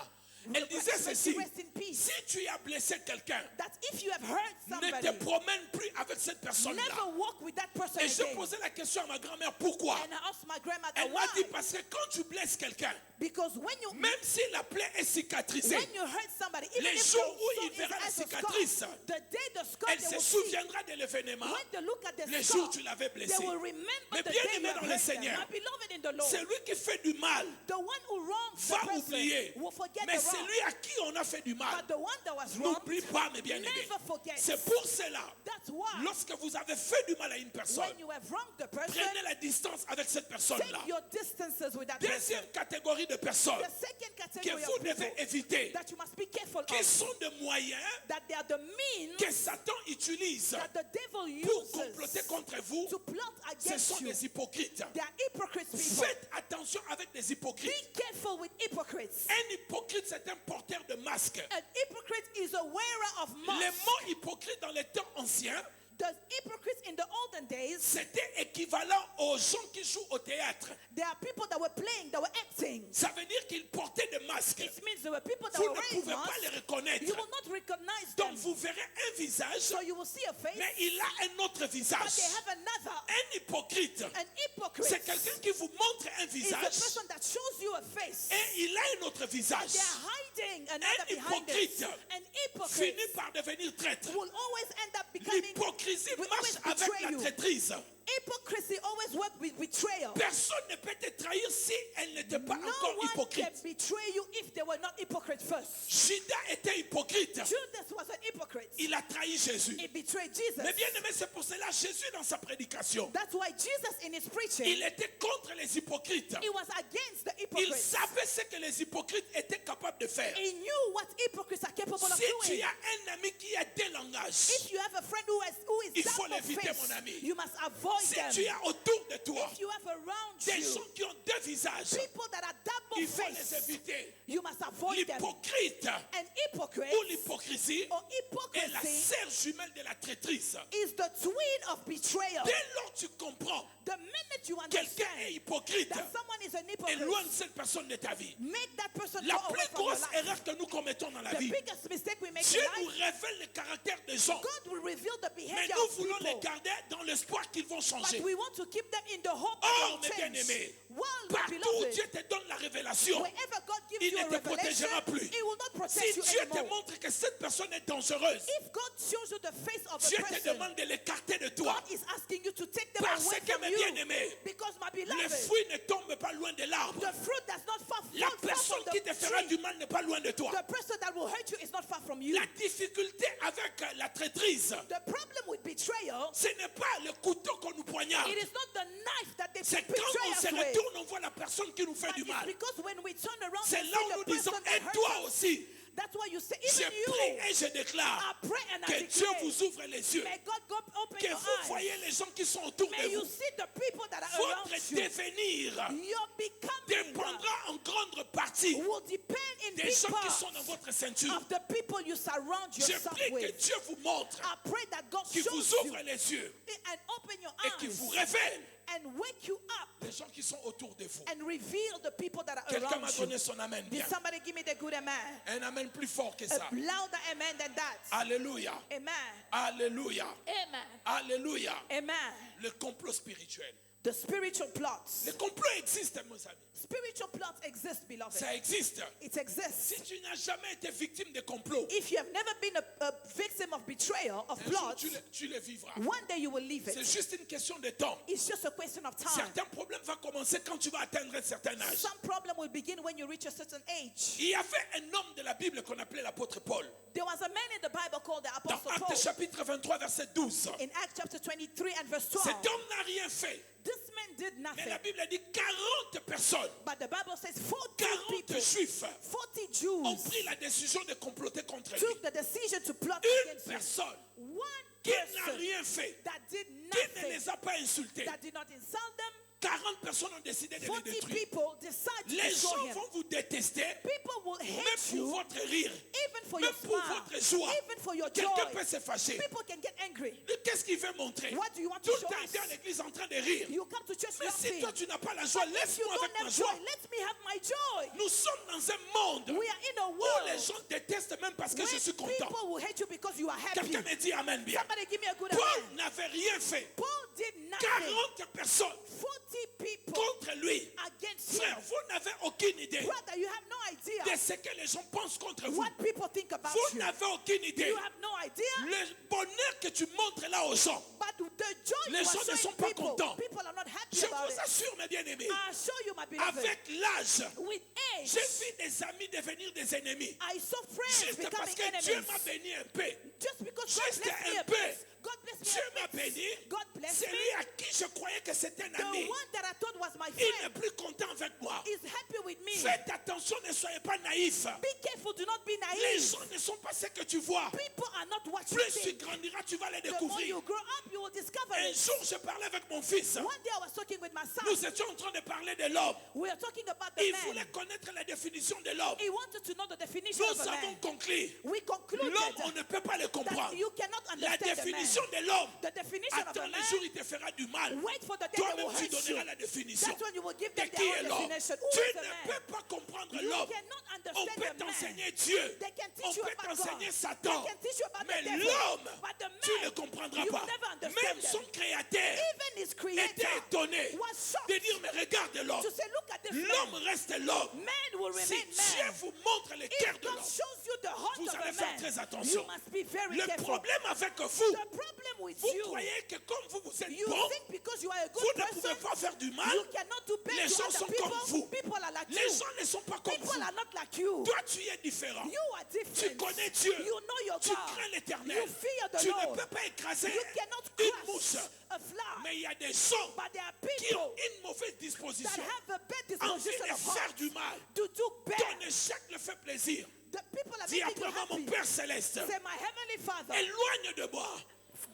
S1: Elle disait
S2: May she
S1: ceci,
S2: rest in peace.
S1: si tu as blessé quelqu'un,
S2: that if you have hurt
S1: ne
S2: somebody,
S1: te promène plus avec cette personne-là.
S2: never walk with that person
S1: Et je
S2: again.
S1: posais la question à ma grand-mère, pourquoi?
S2: And I asked my grandmother
S1: Elle m'a
S2: why.
S1: dit, parce que quand tu blesses quelqu'un,
S2: Because when you
S1: même si la plaie est cicatrisée,
S2: when you hurt somebody, even
S1: les
S2: if
S1: jours
S2: the
S1: où
S2: scar
S1: il
S2: is
S1: verra la
S2: as a scar,
S1: cicatrice,
S2: the day the scar
S1: elle
S2: they
S1: se
S2: will see,
S1: souviendra de l'événement,
S2: when they look at the
S1: les
S2: scar,
S1: jours où tu l'avais blessé.
S2: they will remember
S1: Mais
S2: the
S1: bien
S2: day
S1: aimé
S2: you
S1: dans
S2: have
S1: le
S2: hurt them.
S1: Seigneur,
S2: My beloved in the Lord,
S1: celui qui fait du mal
S2: the one who wrongs the
S1: va
S2: person
S1: oublier.
S2: will forget
S1: Mais
S2: the wrong.
S1: celui à qui on a fait du mal,
S2: But the one that was wrong,
S1: n'oublie pas, mes bien-aimés.
S2: never forget.
S1: C'est pour cela,
S2: That's why
S1: lorsque vous avez fait du mal à une personne,
S2: when you have wronged the person,
S1: prenez la distance avec cette personne-là.
S2: take your distances with that person.
S1: Deuxième catégorie de personnes
S2: The second
S1: que
S2: category
S1: vous
S2: of
S1: devez
S2: people
S1: éviter,
S2: that you must be careful
S1: qui
S2: of,
S1: sont des moyens
S2: that they are the means
S1: que Satan utilise
S2: that the devil
S1: pour comploter
S2: uses
S1: contre vous,
S2: to plot
S1: ce
S2: against
S1: sont
S2: you.
S1: des hypocrites.
S2: They are hypocrites people.
S1: Faites attention avec les hypocrites.
S2: Be careful with hypocrites.
S1: Un hypocrite, c'est c'est un porteur de masque.
S2: An hypocrite is a wearer of
S1: Les
S2: masks.
S1: mots hypocrites dans les temps anciens,
S2: The hypocrites in the olden days,
S1: c'était équivalent aux gens qui jouent au théâtre.
S2: there are people that were playing, that were acting.
S1: Ça veut dire qu'ils portaient des masques.
S2: It means there were people that
S1: Vous
S2: were
S1: ne
S2: wearing
S1: pouvez pas les
S2: masks.
S1: reconnaître.
S2: You will not recognize
S1: Donc
S2: them.
S1: vous verrez un visage,
S2: So you will see a face,
S1: mais il a un autre
S2: but
S1: visage.
S2: they have another.
S1: Un hypocrite,
S2: An hypocrite
S1: c'est quelqu'un qui vous montre un
S2: is a
S1: visage
S2: person that shows you a face.
S1: et il a un autre visage.
S2: They are hiding another behind
S1: hypocrite
S2: it. An
S1: Finit
S2: hypocrite
S1: par devenir traître.
S2: will always end up becoming,
S1: L'hypocrisie
S2: will
S1: marche
S2: always
S1: avec
S2: betray
S1: la
S2: you.
S1: traîtrise.
S2: Hypocrisy always works with betrayal.
S1: Personne ne peut te trahir si elle n'était pas
S2: No
S1: encore
S2: one can
S1: hypocrite.
S2: betray you if they were not hypocrite first.
S1: Judas était hypocrite.
S2: Judas was an hypocrite.
S1: Il a trahi Jésus.
S2: He betrayed Jesus.
S1: Mais bien aimé, c'est pour cela Jésus dans sa prédication,
S2: That's why Jesus in his preaching,
S1: il était contre les hypocrites.
S2: he was against the
S1: Il
S2: hypocrites.
S1: savait ce que les hypocrites étaient capables de faire.
S2: He knew what hypocrites are capable of
S1: Si tu
S2: doing.
S1: as un ami qui a des langages,
S2: If you have a friend who is
S1: il faut
S2: that of
S1: l'éviter,
S2: face,
S1: mon ami.
S2: you must avoid
S1: si
S2: them.
S1: tu as autour de toi
S2: If you have around
S1: des
S2: you
S1: gens qui ont deux visages,
S2: people that are double
S1: il faut les
S2: faced,
S1: éviter.
S2: you must avoid them.
S1: L'hypocrite
S2: An hypocrite
S1: ou l'hypocrisie
S2: or
S1: est la
S2: hypocrisy
S1: sœur jumelle de la traîtrise.
S2: is the twin of betrayal.
S1: Dès lors que tu comprends
S2: The minute you
S1: quelqu'un
S2: understand
S1: est hypocrite,
S2: that someone is an hypocrite,
S1: éloigne cette personne de ta vie.
S2: make that person
S1: La
S2: go away
S1: plus
S2: from your
S1: grosse
S2: life.
S1: erreur que nous commettons dans la
S2: The
S1: vie,
S2: biggest mistake we make
S1: Dieu
S2: in
S1: nous
S2: life,
S1: révèle le caractère des gens,
S2: God will reveal the
S1: mais
S2: behavior
S1: nous
S2: of
S1: voulons les
S2: people,
S1: garder dans l'espoir qu'ils vont changer.
S2: but we want to keep them in the hope
S1: Oh,
S2: that
S1: mes
S2: they will change.
S1: bien-aimés,
S2: Well, my
S1: partout où
S2: beloved,
S1: Dieu te donne la révélation,
S2: wherever God gives
S1: il
S2: you
S1: ne
S2: a
S1: te
S2: revelation,
S1: protégera plus.
S2: He will not
S1: Si
S2: protect you
S1: Dieu te
S2: anymore.
S1: montre que cette personne est dangereuse,
S2: If God shows you the face of
S1: Dieu
S2: a
S1: te
S2: person,
S1: demande de l'écarter de toi.
S2: God is asking you to take them
S1: Parce
S2: away
S1: que,
S2: from
S1: mes
S2: you.
S1: bien-aimés,
S2: Because, my
S1: le
S2: beloved,
S1: fruit ne tombe pas loin de l'arbre.
S2: the fruit does not fall
S1: La
S2: far
S1: personne
S2: from
S1: qui
S2: the
S1: te fera
S2: tree.
S1: du mal n'est pas loin de toi.
S2: The person that will hurt you is not far from you.
S1: La difficulté avec la traîtrise,
S2: The problem with betrayal,
S1: ce n'est pas le couteau qu'on nous poignarde.
S2: it is not the knife that they
S1: C'est quand
S2: betray
S1: on
S2: us
S1: se
S2: with.
S1: retourne, on voit la personne qui nous fait
S2: But
S1: du
S2: it's
S1: mal.
S2: because when we turn around
S1: C'est
S2: and
S1: là
S2: see
S1: où
S2: the
S1: nous disons,
S2: person that
S1: et
S2: hurt
S1: toi
S2: us,
S1: aussi,
S2: that's why you say,
S1: je
S2: even
S1: prie
S2: you,
S1: et je déclare
S2: I pray and I
S1: que Dieu
S2: declare,
S1: vous ouvre les yeux.
S2: may God go open
S1: Que
S2: your
S1: vous
S2: eyes.
S1: voyez les gens qui sont autour de
S2: May you
S1: vous.
S2: see the people that are around
S1: Votre
S2: you.
S1: devenir
S2: Your becoming
S1: dépendra en grande partie
S2: will depend in
S1: des
S2: big
S1: gens qui
S2: part
S1: sont dans votre ceinture.
S2: of the people you surround
S1: Je
S2: yourself
S1: prie que
S2: with.
S1: Dieu vous montre,
S2: I pray that God
S1: qu'il vous
S2: shows you
S1: ouvre les yeux
S2: and open your
S1: et qu'il vous
S2: eyes
S1: révèle
S2: and wake you up
S1: les gens qui sont autour de vous.
S2: and reveal the people that are
S1: Quelqu'un m'a
S2: around
S1: donné
S2: you.
S1: son amen
S2: Did
S1: bien.
S2: somebody give me the good amen?
S1: Un amen plus fort que ça.
S2: A louder amen than that.
S1: Alléluia.
S2: Amen.
S1: Alléluia.
S2: Amen.
S1: Alléluia.
S2: Amen.
S1: Le complot spirituel.
S2: The spiritual plots.
S1: Le complot existe, mes amis.
S2: Spiritual plots exist, beloved.
S1: Ça existe.
S2: It exists.
S1: Si tu n'as jamais été victime de complot,
S2: If you have never been a victim of betrayal, of
S1: un jour
S2: plots,
S1: tu le vivras.
S2: one day you will leave
S1: C'est
S2: it.
S1: juste une question de temps.
S2: It's just a question of time.
S1: Certains problèmes vont commencer quand tu vas atteindre un certain âge.
S2: Some problem will begin when you reach a certain age.
S1: Il y avait un homme de la Bible qu'on appelait l'apôtre Paul.
S2: There was a man in the Bible called the
S1: Dans
S2: Apostle
S1: Actes
S2: Paul.
S1: chapitre 23, verset 12.
S2: In Acts chapter 23 and verse 12.
S1: Cet homme n'a rien fait.
S2: This man did
S1: Mais la
S2: nothing.
S1: Bible dit 40 personnes,
S2: But the Bible says 40
S1: 40
S2: people,
S1: juifs
S2: 40
S1: ont
S2: Jews
S1: pris la décision de comploter contre lui.
S2: took the decision to plot
S1: Une
S2: against him.
S1: personne
S2: One
S1: qui n'a
S2: person
S1: rien fait,
S2: that did
S1: qui ne
S2: nothing,
S1: les a pas insultés.
S2: that did not insult them.
S1: 40 personnes ont décidé de les
S2: 40
S1: détruire.
S2: people decide to
S1: Les
S2: destroy
S1: gens
S2: him.
S1: vont vous détester,
S2: People will
S1: même
S2: hate
S1: pour
S2: you,
S1: votre rire,
S2: even for
S1: même
S2: your
S1: pour
S2: smile,
S1: votre joie.
S2: even for your joy.
S1: Quelqu'un peut se fâcher.
S2: People can get angry.
S1: Mais qu'est-ce qu'il veut montrer?
S2: What do you want
S1: Tout
S2: to show
S1: le temps
S2: us?
S1: été à l'église en train de rire.
S2: You come to church
S1: Mais si toi
S2: laughing.
S1: tu n'as pas la joie,
S2: If you
S1: laisse-moi
S2: don't
S1: avec ma
S2: have
S1: joie.
S2: joy, let me have my joy.
S1: Nous sommes dans un monde
S2: We are in a
S1: où
S2: world
S1: les gens détestent même parce que je suis
S2: where
S1: content.
S2: people will hate you because you are happy.
S1: Quelqu'un me dit Amen bien.
S2: Somebody give me a good
S1: Paul
S2: amen.
S1: n'avait rien fait.
S2: Paul did nothing.
S1: 40 personnes
S2: 40 people
S1: contre lui.
S2: against
S1: Frère,
S2: him.
S1: vous n'avez aucune idée
S2: Brother, you have no idea
S1: de ce que les gens pensent contre vous.
S2: what people think about
S1: Vous
S2: you.
S1: n'avez aucune idée.
S2: You have no idea.
S1: Le bonheur que tu montres là aux gens,
S2: But the joy
S1: Les
S2: you are
S1: gens ne
S2: showing
S1: sont pas
S2: people,
S1: contents.
S2: people are not happy
S1: je
S2: about
S1: vous
S2: it.
S1: assure, mes bien-aimés,
S2: I'll show you, my beloved.
S1: avec l'âge,
S2: With age,
S1: j'ai vu des amis devenir des ennemis.
S2: I saw friends
S1: Juste parce
S2: becoming
S1: que Dieu
S2: enemies.
S1: m'a béni un peu.
S2: Just because God
S1: Juste
S2: blessed me
S1: un
S2: a
S1: peu.
S2: bit. God blessed me
S1: Dieu
S2: a
S1: m'a
S2: bit.
S1: béni.
S2: God blessed
S1: C'est
S2: me.
S1: lui à qui je croyais que c'était un
S2: The
S1: ami,
S2: one that I thought was my
S1: il n'est
S2: friend
S1: plus content avec moi.
S2: is happy with me.
S1: Faites attention, ne soyez pas naïfs.
S2: Be careful, do not be
S1: Les
S2: naive.
S1: gens ne sont pas ce que tu vois.
S2: People are not what you
S1: Plus tu
S2: think.
S1: grandiras, tu vas les
S2: The more you
S1: découvrir.
S2: grow up, you will discover
S1: Un
S2: it.
S1: jour, je parlais avec mon fils.
S2: One day I was talking with my son.
S1: Nous étions en train de parler de l'homme.
S2: We are talking about the
S1: Il
S2: man.
S1: voulait connaître la définition de l'homme.
S2: He wanted to know the definition of
S1: Nous
S2: a
S1: avons
S2: man.
S1: conclu.
S2: We concluded
S1: L'homme, on ne peut pas le
S2: that
S1: comprendre.
S2: you cannot
S1: La
S2: understand the
S1: définition
S2: man.
S1: de l'homme.
S2: The definition of
S1: Attends
S2: a
S1: le
S2: man.
S1: jour où il te fera du mal.
S2: Wait for the day they will
S1: Toi-même, tu
S2: hurt you.
S1: donneras la définition.
S2: That's when you will give
S1: De
S2: them
S1: qui
S2: their
S1: est
S2: own
S1: l'homme?
S2: definition. Who
S1: Tu
S2: is the
S1: ne
S2: man?
S1: peux pas comprendre
S2: You
S1: l'homme.
S2: cannot
S1: On
S2: understand
S1: peut
S2: the man.
S1: t'enseigner Dieu.
S2: They can teach
S1: On
S2: you
S1: peut
S2: about
S1: t'enseigner
S2: God.
S1: Satan.
S2: They can teach you about
S1: Mais
S2: the devil.
S1: l'homme,
S2: But the
S1: tu ne
S2: man,
S1: comprendras
S2: you
S1: pas.
S2: never understand
S1: Même
S2: them.
S1: son créateur
S2: Even his
S1: était
S2: creator
S1: étonné
S2: was shocked
S1: de dire, mais regarde l'homme.
S2: to say, look at this
S1: L'homme
S2: man.
S1: reste l'homme.
S2: Man will
S1: Si
S2: remain
S1: Dieu
S2: man.
S1: vous montre le cœur
S2: If
S1: de
S2: God
S1: l'homme,
S2: shows you the heart
S1: vous
S2: of
S1: allez
S2: a
S1: faire
S2: man,
S1: très
S2: you
S1: attention.
S2: must be very
S1: Le
S2: careful.
S1: problème avec vous,
S2: The problem with
S1: vous
S2: you,
S1: croyez que comme vous êtes
S2: you
S1: bon,
S2: think because you are a
S1: vous
S2: good
S1: ne pouvez
S2: person,
S1: pas faire du mal.
S2: you cannot do bad
S1: Les
S2: to
S1: gens
S2: other
S1: sont
S2: people.
S1: comme vous.
S2: People are like
S1: Les
S2: you.
S1: gens ne sont pas comme
S2: People
S1: vous.
S2: are not like you.
S1: Toi, tu es différent.
S2: You are different.
S1: Tu connais Dieu.
S2: You know your
S1: Tu
S2: God.
S1: crains l'Éternel.
S2: You fear the
S1: Tu ne
S2: Lord.
S1: peux pas écraser
S2: You cannot
S1: une mouche.
S2: crush a fly.
S1: Mais il y a des gens
S2: But there are
S1: qui ont
S2: people
S1: une mauvaise
S2: that
S1: disposition.
S2: have a bad
S1: Envie
S2: disposition
S1: de
S2: of
S1: faire
S2: heart
S1: du mal.
S2: to do
S1: Ton
S2: bad.
S1: échec le fait plaisir.
S2: The people are
S1: Dis
S2: making you
S1: après moi, mon
S2: happy.
S1: Père Céleste,
S2: Say, my heavenly Father,
S1: éloigne de moi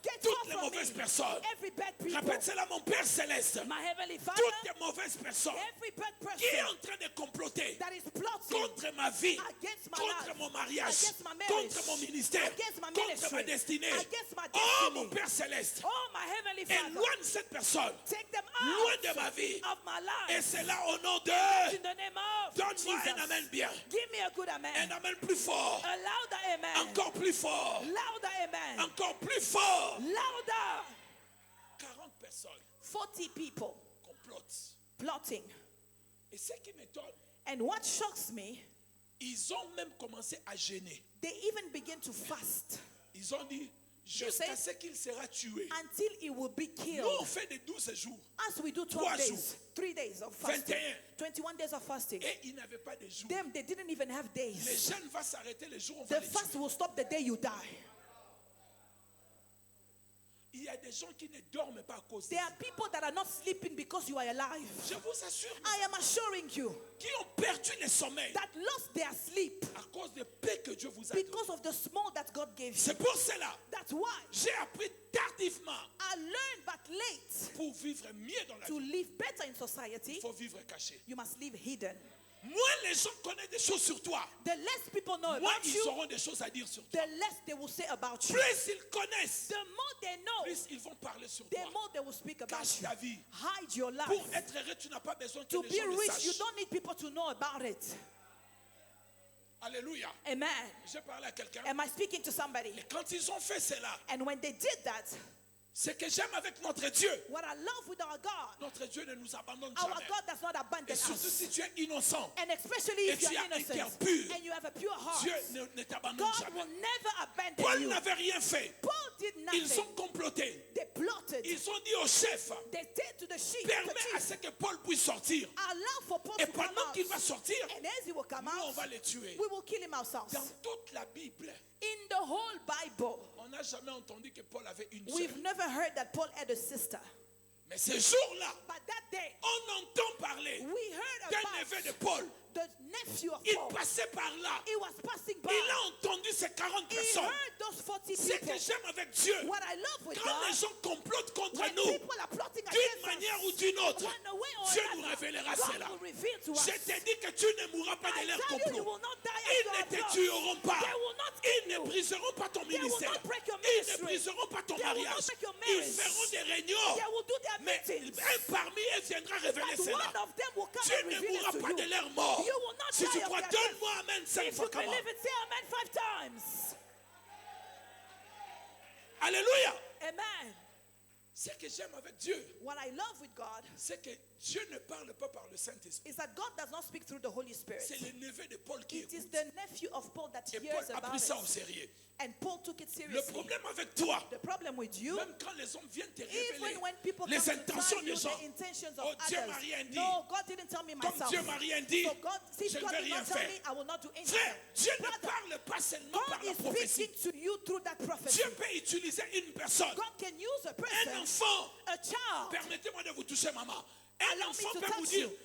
S2: get
S1: toutes
S2: far
S1: les
S2: from
S1: mauvaises
S2: me
S1: personnes.
S2: every bad people.
S1: Répète cela, mon Père Céleste.
S2: My heavenly Father,
S1: Toutes les mauvaises personnes
S2: every bad
S1: qui est
S2: person
S1: en train de comploter
S2: that is plotting
S1: contre ma vie,
S2: against my
S1: contre
S2: life,
S1: mon mariage,
S2: against my marriage,
S1: contre mon ministère,
S2: against my
S1: contre
S2: ministry,
S1: ma destinée.
S2: against my
S1: Oh,
S2: destiny.
S1: mon Père Céleste,
S2: Oh, my heavenly Father,
S1: éloigne cette personne
S2: take them
S1: loin
S2: out
S1: de ma vie.
S2: of my
S1: Et
S2: life.
S1: c'est là au nom
S2: In
S1: de...
S2: the name of
S1: Donne-moi
S2: Jesus.
S1: un amen bien.
S2: Give me a good
S1: Un
S2: amen.
S1: amen plus fort.
S2: A louder amen.
S1: Encore plus fort.
S2: Louder amen.
S1: Encore plus fort.
S2: Louder.
S1: 40 personnes
S2: 40 people
S1: complotent.
S2: plotting.
S1: Et ce qui m'étonne,
S2: And what shocks me,
S1: ils ont même commencé à jeûner.
S2: they even begin to fast
S1: Ils ont dit, jusqu'à ce qu'il sera tué.
S2: until it will be
S1: Nous,
S2: killed.
S1: on fait des 12 jours.
S2: As we do 12
S1: 3
S2: days,
S1: jours.
S2: 3 days of fasting,
S1: 21.
S2: 21 days of fasting.
S1: Et ils n'avaient pas de jours.
S2: Them, they didn't even have
S1: Les
S2: days.
S1: jeûnes vont s'arrêter le jour où on va
S2: The
S1: les
S2: fast
S1: tuer.
S2: will stop the day you die.
S1: Il y a des gens qui ne dorment pas à cause de
S2: There
S1: ça.
S2: are people that are not sleeping because you are alive.
S1: Je vous assure,
S2: I am assuring you
S1: qui ont perdu le sommeil
S2: that lost their sleep
S1: à cause de paix que Dieu vous a donné.
S2: because of the small that God gave you.
S1: C'est pour cela
S2: That's why
S1: j'ai appris tardivement
S2: I learned but late
S1: pour vivre mieux dans la
S2: to
S1: vie.
S2: live better in society.
S1: Il faut vivre caché.
S2: You must live hidden.
S1: Moins les gens connaissent des choses sur toi,
S2: The less people know
S1: moins
S2: about
S1: ils
S2: you,
S1: auront des choses à dire sur toi.
S2: the less they will say about you.
S1: Plus ils connaissent,
S2: The more they know,
S1: plus ils vont parler sur
S2: the
S1: toi.
S2: more they will speak about
S1: Cache
S2: you.
S1: ta vie.
S2: Hide your
S1: Pour
S2: life.
S1: être heureux, tu n'as pas besoin que
S2: To
S1: les
S2: be
S1: gens le
S2: rich, you
S1: sachent.
S2: don't need people to know about it.
S1: Alléluia.
S2: Amen.
S1: J'ai parlé à quelqu'un.
S2: Am I speaking to somebody?
S1: Et quand ils ont fait cela,
S2: And when they did that,
S1: ce que j'aime avec notre Dieu,
S2: what I love with our God,
S1: notre Dieu ne nous abandonne
S2: our
S1: jamais.
S2: God does not abandon
S1: Et surtout
S2: us.
S1: si tu es innocent,
S2: And especially if
S1: Et tu
S2: you're
S1: as un cœur
S2: innocent
S1: pur,
S2: and you have a pure heart,
S1: Dieu ne t'abandonne
S2: God
S1: jamais.
S2: will never abandon
S1: Paul
S2: you.
S1: n'avait rien fait.
S2: Paul did
S1: Ils ont
S2: nothing.
S1: comploté.
S2: They plotted.
S1: Ils ont dit au chef,
S2: They said to the sheep,
S1: permets
S2: the
S1: à
S2: chief,
S1: ce que Paul puisse sortir.
S2: allow for Paul
S1: Et
S2: to come
S1: pendant
S2: out.
S1: qu'il va sortir,
S2: And as he will come
S1: nous on
S2: out,
S1: va le tuer.
S2: we will kill him ourselves.
S1: Dans toute la Bible,
S2: In the whole Bible,
S1: on n'a jamais entendu que Paul avait une
S2: we've
S1: sœur.
S2: never heard that Paul had a sister.
S1: Mais ce jour-là,
S2: But that day,
S1: on entend parler
S2: we heard
S1: d'un neveu de
S2: about
S1: Paul.
S2: the nephew of
S1: Il
S2: Paul.
S1: passait par là.
S2: He was passing by.
S1: Il a entendu ces 40
S2: He
S1: personnes.
S2: heard those 40
S1: Ce que
S2: people.
S1: j'aime avec Dieu,
S2: What I love with
S1: quand les
S2: God,
S1: gens complotent contre
S2: when
S1: nous,
S2: people are plotting
S1: d'une
S2: against
S1: manière ou
S2: us,
S1: d'une autre,
S2: one way or
S1: Dieu nous
S2: another,
S1: révélera
S2: God
S1: cela.
S2: will reveal to us.
S1: Je t'ai dit que tu ne mourras pas de
S2: I
S1: leur
S2: tell you, you
S1: complot.
S2: will not die
S1: Ils ne
S2: after
S1: te
S2: our
S1: tueront pas.
S2: They will not
S1: Ils
S2: kill
S1: ne
S2: you.
S1: briseront pas ton
S2: They will
S1: ministère.
S2: not break your
S1: Ils ne
S2: ministry.
S1: briseront pas ton
S2: They will not
S1: mariage.
S2: break your
S1: Ils
S2: marriage.
S1: feront des réunions.
S2: They will do their
S1: Mais
S2: meetings.
S1: un parmi eux viendra révéler
S2: But
S1: cela.
S2: one of them will come
S1: Tu
S2: and
S1: ne
S2: reveal
S1: mourras
S2: it to
S1: pas
S2: you.
S1: de leur mort.
S2: You will not
S1: Si
S2: die
S1: tu
S2: of
S1: crois,
S2: their death.
S1: donne-moi Amen 5
S2: If
S1: fois.
S2: you
S1: Comment?
S2: believe it, say amen 5 times.
S1: Alléluia.
S2: Amen.
S1: Ce que j'aime avec Dieu,
S2: What I love with God
S1: c'est que Dieu ne parle pas par le Saint-Esprit.
S2: is that God does not speak through the Holy Spirit.
S1: C'est le neveu de Paul qui
S2: It is
S1: écoute.
S2: the nephew of Paul that
S1: Et Paul
S2: hears
S1: a
S2: about
S1: pris ça au
S2: it.
S1: sérieux.
S2: And Paul took it
S1: Le
S2: seriously.
S1: problème avec toi,
S2: The problem with you,
S1: même quand les hommes viennent te révéler
S2: even when people
S1: les
S2: come to
S1: intentions
S2: tell
S1: des
S2: you
S1: gens,
S2: the intentions
S1: oh
S2: of
S1: Dieu m'a rien
S2: others,
S1: dit.
S2: no, God didn't tell me
S1: Comme
S2: myself.
S1: Dieu m'a rien dit,
S2: So God, since
S1: je ne
S2: God
S1: vais
S2: did
S1: rien
S2: not tell
S1: faire.
S2: me, I will not do anything.
S1: Frère, Dieu ne
S2: Brother,
S1: parle pas seulement par
S2: God
S1: la
S2: is
S1: prophétie.
S2: speaking to you through that prophecy.
S1: Dieu peut utiliser une personne,
S2: God can use a
S1: un
S2: person,
S1: enfant.
S2: a child.
S1: Permettez-moi de vous toucher, maman. Un
S2: Allow me
S1: enfant
S2: to
S1: peut vous
S2: touch
S1: dire,
S2: you.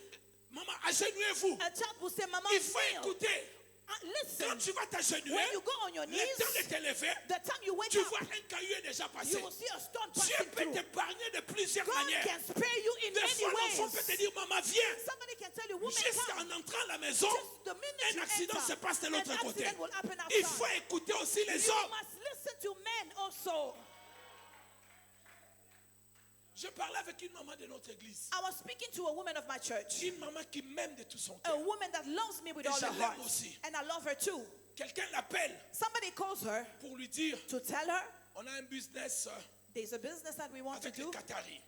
S1: maman, agenouillez-vous.
S2: A child will say, Mama,
S1: Il faut
S2: kneel.
S1: écouter.
S2: Quand
S1: Quand tu vas t'agenouiller,
S2: when you go on your
S1: le
S2: knees,
S1: temps de te lever,
S2: the time you wake
S1: tu
S2: up,
S1: vois un caillou est déjà passé.
S2: you will see a stone
S1: Dieu
S2: passing
S1: peut
S2: through.
S1: t'épargner de plusieurs
S2: God
S1: manières.
S2: can spare you in
S1: Des
S2: many
S1: fois, l'enfant peut te
S2: ways.
S1: dire, maman, viens.
S2: Somebody can tell you, woman,
S1: Juste
S2: come.
S1: en entrant à la maison,
S2: Just the minute
S1: un
S2: you
S1: accident
S2: enter,
S1: se passe de
S2: an
S1: l'autre côté.
S2: accident will happen
S1: Il
S2: outside.
S1: faut écouter aussi les
S2: You
S1: hommes.
S2: must listen to men also.
S1: Je parlais avec une maman de notre église.
S2: I was speaking to a woman of my church,
S1: Une maman qui m'aime de tout son
S2: a
S1: cœur.
S2: woman that loves me with
S1: Et
S2: all
S1: je
S2: her
S1: l'aime
S2: heart,
S1: aussi.
S2: and I love her too.
S1: Quelqu'un l'appelle
S2: Somebody calls her
S1: pour lui dire,
S2: to tell her
S1: on a un business
S2: there's a business that we want to
S1: avec les
S2: do
S1: Qataris.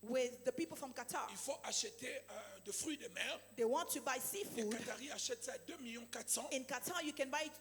S2: with the people from Qatar.
S1: Il faut acheter de fruits de mer.
S2: They want to buy
S1: Les
S2: seafood.
S1: Qataris achètent ça à 2,4 millions.
S2: In Qatar, you can buy it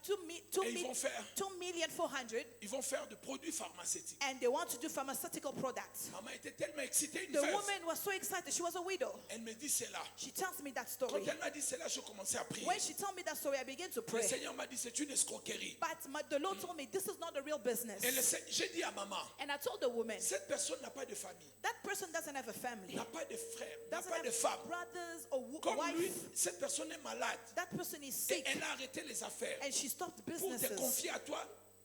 S1: Et ils vont faire
S2: 2,4
S1: Ils vont faire de produits pharmaceutiques.
S2: and they want to do pharmaceutical products.
S1: Maman était tellement excitée, une
S2: The
S1: veuve.
S2: woman was so excited. She was a widow.
S1: Elle me dit cela.
S2: She tells me that
S1: Quand
S2: story.
S1: elle m'a dit cela, je commençais à prier.
S2: When she told me that story, I began to
S1: Le
S2: pray.
S1: Seigneur m'a dit c'est une escroquerie.
S2: But the Lord told me this is not a real business.
S1: Et j'ai dit à maman,
S2: And I told the woman,
S1: cette personne n'a pas de famille,
S2: that person doesn't have a family,
S1: n'a pas de frère, n'a
S2: doesn't
S1: pas de
S2: have
S1: femme.
S2: brothers or
S1: Comme lui,
S2: wife.
S1: cette personne est malade.
S2: That person is
S1: Et
S2: sick
S1: elle a arrêté les affaires
S2: and she stopped
S1: pour te
S2: businesses
S1: confier à toi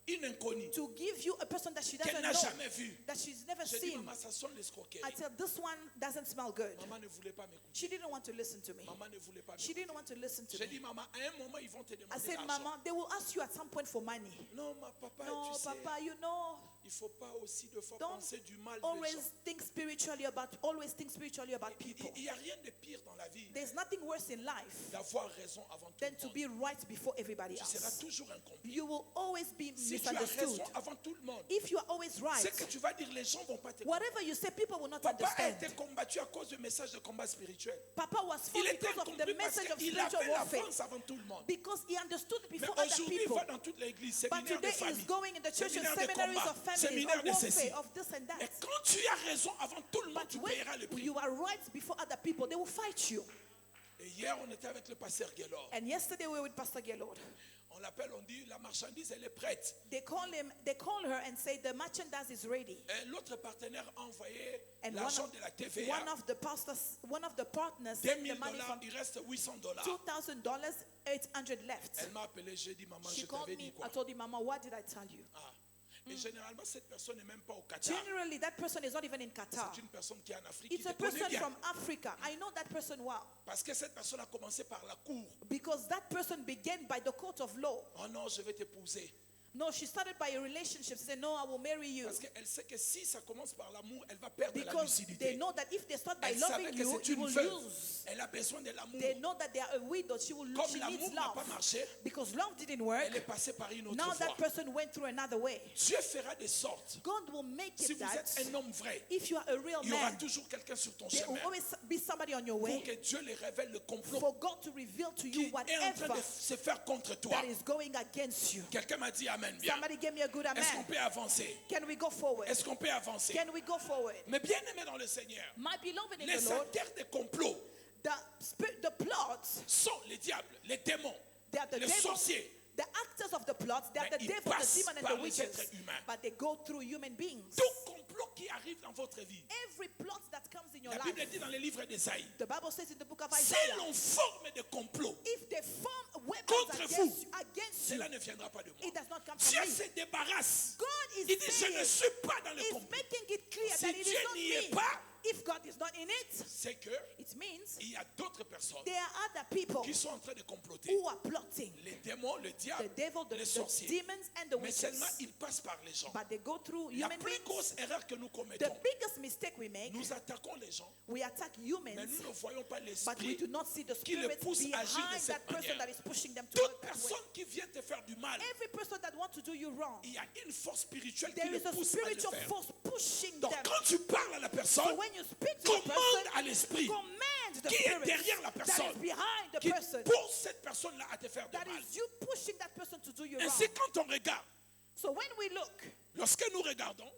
S1: une inconnue
S2: to give you a person that she
S1: qu'elle
S2: doesn't
S1: n'a
S2: know,
S1: jamais vue.
S2: that she's never
S1: J'ai dit,
S2: seen.
S1: maman, ça sonne l'escroquerie.
S2: I said, this one doesn't smell good.
S1: Maman ne voulait pas m'écouter.
S2: She didn't want to listen to me.
S1: Maman ne voulait pas
S2: She
S1: m'écouter.
S2: didn't want to listen to
S1: J'ai dit,
S2: me.
S1: maman, à un moment, ils vont te
S2: I
S1: demander
S2: said,
S1: l'argent.
S2: Mama, they will ask you at some point for money.
S1: Non, ma papa,
S2: No,
S1: tu sais,
S2: Papa, you know,
S1: il ne faut pas aussi de fois
S2: don't
S1: penser du mal des gens.
S2: always think spiritually about people.
S1: Il n'y a rien de pire dans la vie
S2: There's nothing worse in life
S1: d'avoir raison avant tout
S2: than
S1: le
S2: to
S1: monde.
S2: be right before everybody
S1: Tu seras
S2: else.
S1: toujours incompris.
S2: You will always be
S1: Si tu as
S2: misunderstood.
S1: raison avant tout le monde,
S2: If you are always
S1: ce
S2: right,
S1: que tu vas dire, les gens ne vont pas te comprendre.
S2: whatever you say, people will not
S1: Papa a été
S2: understand.
S1: combattu à cause du message de combat spirituel.
S2: Papa was
S1: Il
S2: fought
S1: était
S2: because of the
S1: incompris parce
S2: message of
S1: qu'il
S2: spiritual
S1: avait
S2: warfare.
S1: l'avance avant tout le monde.
S2: Because he understood it
S1: Mais
S2: before other
S1: aujourd'hui, il
S2: people.
S1: va dans toute l'église,
S2: But
S1: séminaire de
S2: today
S1: famille,
S2: he's going in the church and
S1: séminaire de
S2: seminaries
S1: combat,
S2: of families,
S1: séminaire
S2: of
S1: de ceci.
S2: warfare, of this and
S1: Et
S2: that.
S1: quand tu as raison avant tout le monde,
S2: But
S1: tu payeras le
S2: when
S1: prix.
S2: you are right before other people, they will fight you.
S1: Et hier, on était avec le pasteur Guélor.
S2: And yesterday we were with Pastor Gaylord.
S1: On l'appelle, on dit, la marchandise, elle est prête.
S2: They call her and say the merchandise is ready.
S1: Et l'autre partenaire a envoyé
S2: And
S1: l'argent de la TVA.
S2: one of the partners
S1: $2
S2: sent the
S1: 000,
S2: money from
S1: il reste $800.
S2: $2,000, 800 left.
S1: Elle m'a appelé, j'ai dit, maman,
S2: She
S1: je
S2: called
S1: t'avais
S2: me.
S1: dit quoi?
S2: I told him, Mama, what did I tell you?
S1: Ah. Et généralement, cette personne n'est même pas au Qatar.
S2: Generally, that person is not even in Qatar.
S1: C'est une personne qui est en Afrique,
S2: It's
S1: qui
S2: a
S1: te connaît
S2: person
S1: bien.
S2: from Africa. I know that person well.
S1: Parce que cette personne a commencé par la cour.
S2: Because that person began by the court of law.
S1: Oh non, je vais t'épouser.
S2: No, she started by a relationship. She said, no, I will marry you.
S1: Parce qu'elle sait que si ça commence par l'amour, elle va perdre la
S2: Because they
S1: lucidité.
S2: know that if they start by
S1: Elle savait
S2: loving
S1: que
S2: you,
S1: c'est
S2: you
S1: une
S2: will
S1: veuve.
S2: lose.
S1: Elle a besoin de l'amour.
S2: They know that they are a widow. She
S1: Comme
S2: needs
S1: l'amour n'a pas
S2: love.
S1: marché,
S2: Because love didn't work.
S1: elle est passée par une autre
S2: Now
S1: voie.
S2: that person went through another way.
S1: Dieu fera de sorte,
S2: God will make
S1: si
S2: it
S1: vous êtes
S2: that
S1: un homme vrai,
S2: if you are a real
S1: il y aura
S2: man,
S1: toujours quelqu'un sur ton
S2: there will
S1: chemin
S2: always be somebody on your
S1: pour
S2: way
S1: que Dieu les révèle le complot
S2: for God to reveal to
S1: qui
S2: you
S1: est en train
S2: whatever
S1: de se faire contre toi.
S2: that is going against you.
S1: Quelqu'un m'a dit Amen bien.
S2: Somebody give me a good
S1: Est-ce qu'on
S2: amen.
S1: peut avancer?
S2: Can we go forward?
S1: Est-ce qu'on peut avancer?
S2: Can we go forward?
S1: Mais bien aimé dans le Seigneur,
S2: My beloved in
S1: les
S2: the Lord,
S1: acteurs des complots
S2: the plots,
S1: sont les diables, les démons,
S2: they are the
S1: les
S2: devil,
S1: sorciers.
S2: the actors of the plots, they are
S1: Mais
S2: the
S1: ils
S2: devil, the
S1: passent
S2: demon, and
S1: par
S2: the
S1: les
S2: witches.
S1: êtres humains.
S2: But they go through human beings.
S1: Tout complot qui arrive dans votre vie,
S2: Every plot that comes in your
S1: la Bible
S2: life,
S1: dit dans les livres d'Ésaïe,
S2: the Bible says in the book of
S1: si
S2: Isaiah,
S1: l'on forme des complots,
S2: if they form weapons
S1: Contre vous,
S2: against you,
S1: cela ne viendra pas de moi.
S2: it does not come
S1: Dieu
S2: from me.
S1: se débarrasse.
S2: God is
S1: Il dit, je ne
S2: saying,
S1: suis pas dans le
S2: is
S1: complot.
S2: making it clear
S1: Si
S2: that it
S1: Dieu
S2: is not
S1: n'y est
S2: me.
S1: pas,
S2: If God is not in it,
S1: c'est que
S2: it means
S1: il y a d'autres personnes
S2: there are other people
S1: qui sont en train de comploter.
S2: who are plotting.
S1: Les démons, le
S2: The
S1: diable,
S2: devil,
S1: les
S2: the
S1: sorciers.
S2: demons, and the
S1: Mais seulement
S2: witches.
S1: ils passent par les gens.
S2: But they go through
S1: La
S2: human
S1: plus
S2: beings.
S1: grosse erreur que nous
S2: The
S1: commettons,
S2: biggest mistake we make,
S1: nous attaquons les gens,
S2: we attack
S1: mais
S2: humans,
S1: nous ne voyons pas
S2: but we
S1: l'esprit.
S2: do not see the
S1: qui les
S2: spirit
S1: pousse à agir de
S2: behind
S1: cette
S2: that person
S1: manière.
S2: that is pushing them to
S1: Toute
S2: work that way.
S1: personne qui vient te faire du mal,
S2: Every person that wants to do you wrong,
S1: il y a une force spirituelle qui
S2: there
S1: les
S2: is a
S1: pousse à le
S2: spiritual
S1: faire.
S2: force pushing
S1: Donc
S2: them.
S1: quand tu parles à la
S2: So
S1: personne,
S2: when you speak to the
S1: commande à
S2: person,
S1: l'esprit
S2: command the
S1: qui est
S2: spirit
S1: derrière la
S2: that
S1: personne,
S2: is behind the
S1: qui
S2: person,
S1: pousse cette personne-là à te faire du
S2: that
S1: mal.
S2: is you pushing that person to do you wrong.
S1: Ainsi, quand on regarde
S2: So when we look
S1: lorsque nous regardons,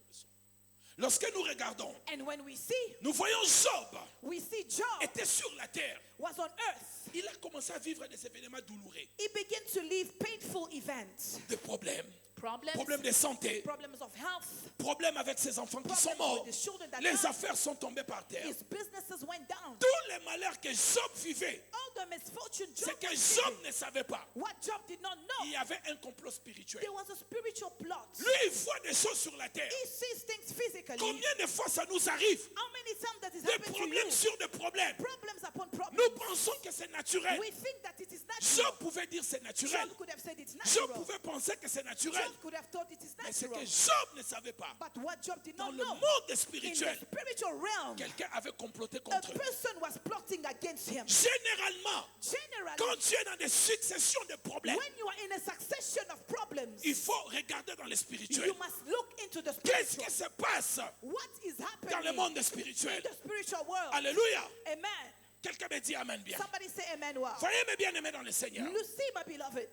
S2: and when we see,
S1: nous voyons Job
S2: we see Job
S1: était sur la terre.
S2: was on earth.
S1: Il a commencé à vivre des événements douloureux,
S2: He began to live painful events,
S1: des problèmes
S2: problems,
S1: de santé,
S2: problems of health.
S1: problèmes avec ses enfants qui sont morts.
S2: With the children that
S1: Les
S2: died.
S1: affaires sont tombées par terre.
S2: His businesses went down.
S1: Tous les malheurs que Job vivait,
S2: All the misfortune
S1: c'est
S2: Job
S1: que
S2: was
S1: Job
S2: living.
S1: ne savait pas.
S2: What Job did not know,
S1: Il y avait un complot spirituel.
S2: there was a spiritual plot.
S1: Lui, il voit des choses sur la terre.
S2: He sees things physically.
S1: Combien de fois ça nous arrive?
S2: How many times that is
S1: Des
S2: happening to
S1: problèmes
S2: you?
S1: sur des problèmes.
S2: Problems upon problems.
S1: Nous pensons que c'est naturel.
S2: We think that it is
S1: Job
S2: natural.
S1: pouvait dire c'est naturel.
S2: Job could have said it's
S1: Job
S2: natural.
S1: pouvait penser que c'est naturel.
S2: Job could have thought it is
S1: Mais c'est
S2: natural.
S1: que Job ne savait pas.
S2: But what Job did
S1: Dans
S2: not
S1: le
S2: know,
S1: monde
S2: in
S1: spirituel,
S2: the spiritual realm,
S1: quelqu'un avait comploté
S2: a
S1: contre lui.
S2: person was plotting against him.
S1: Généralement,
S2: Generally,
S1: quand tu es dans des successions de problèmes,
S2: when you are in a succession of problems,
S1: il faut regarder dans le spirituel.
S2: you must look into the
S1: Qu'est-ce
S2: spiritual.
S1: qui se passe
S2: What is
S1: dans
S2: happening
S1: le monde
S2: in
S1: spirituel?
S2: the spiritual world?
S1: Alléluia.
S2: Amen.
S1: Quelqu'un me dit Amen bien.
S2: Somebody say amen. Wow.
S1: Voyez mes bien-aimés dans le Seigneur.
S2: You see, my beloved,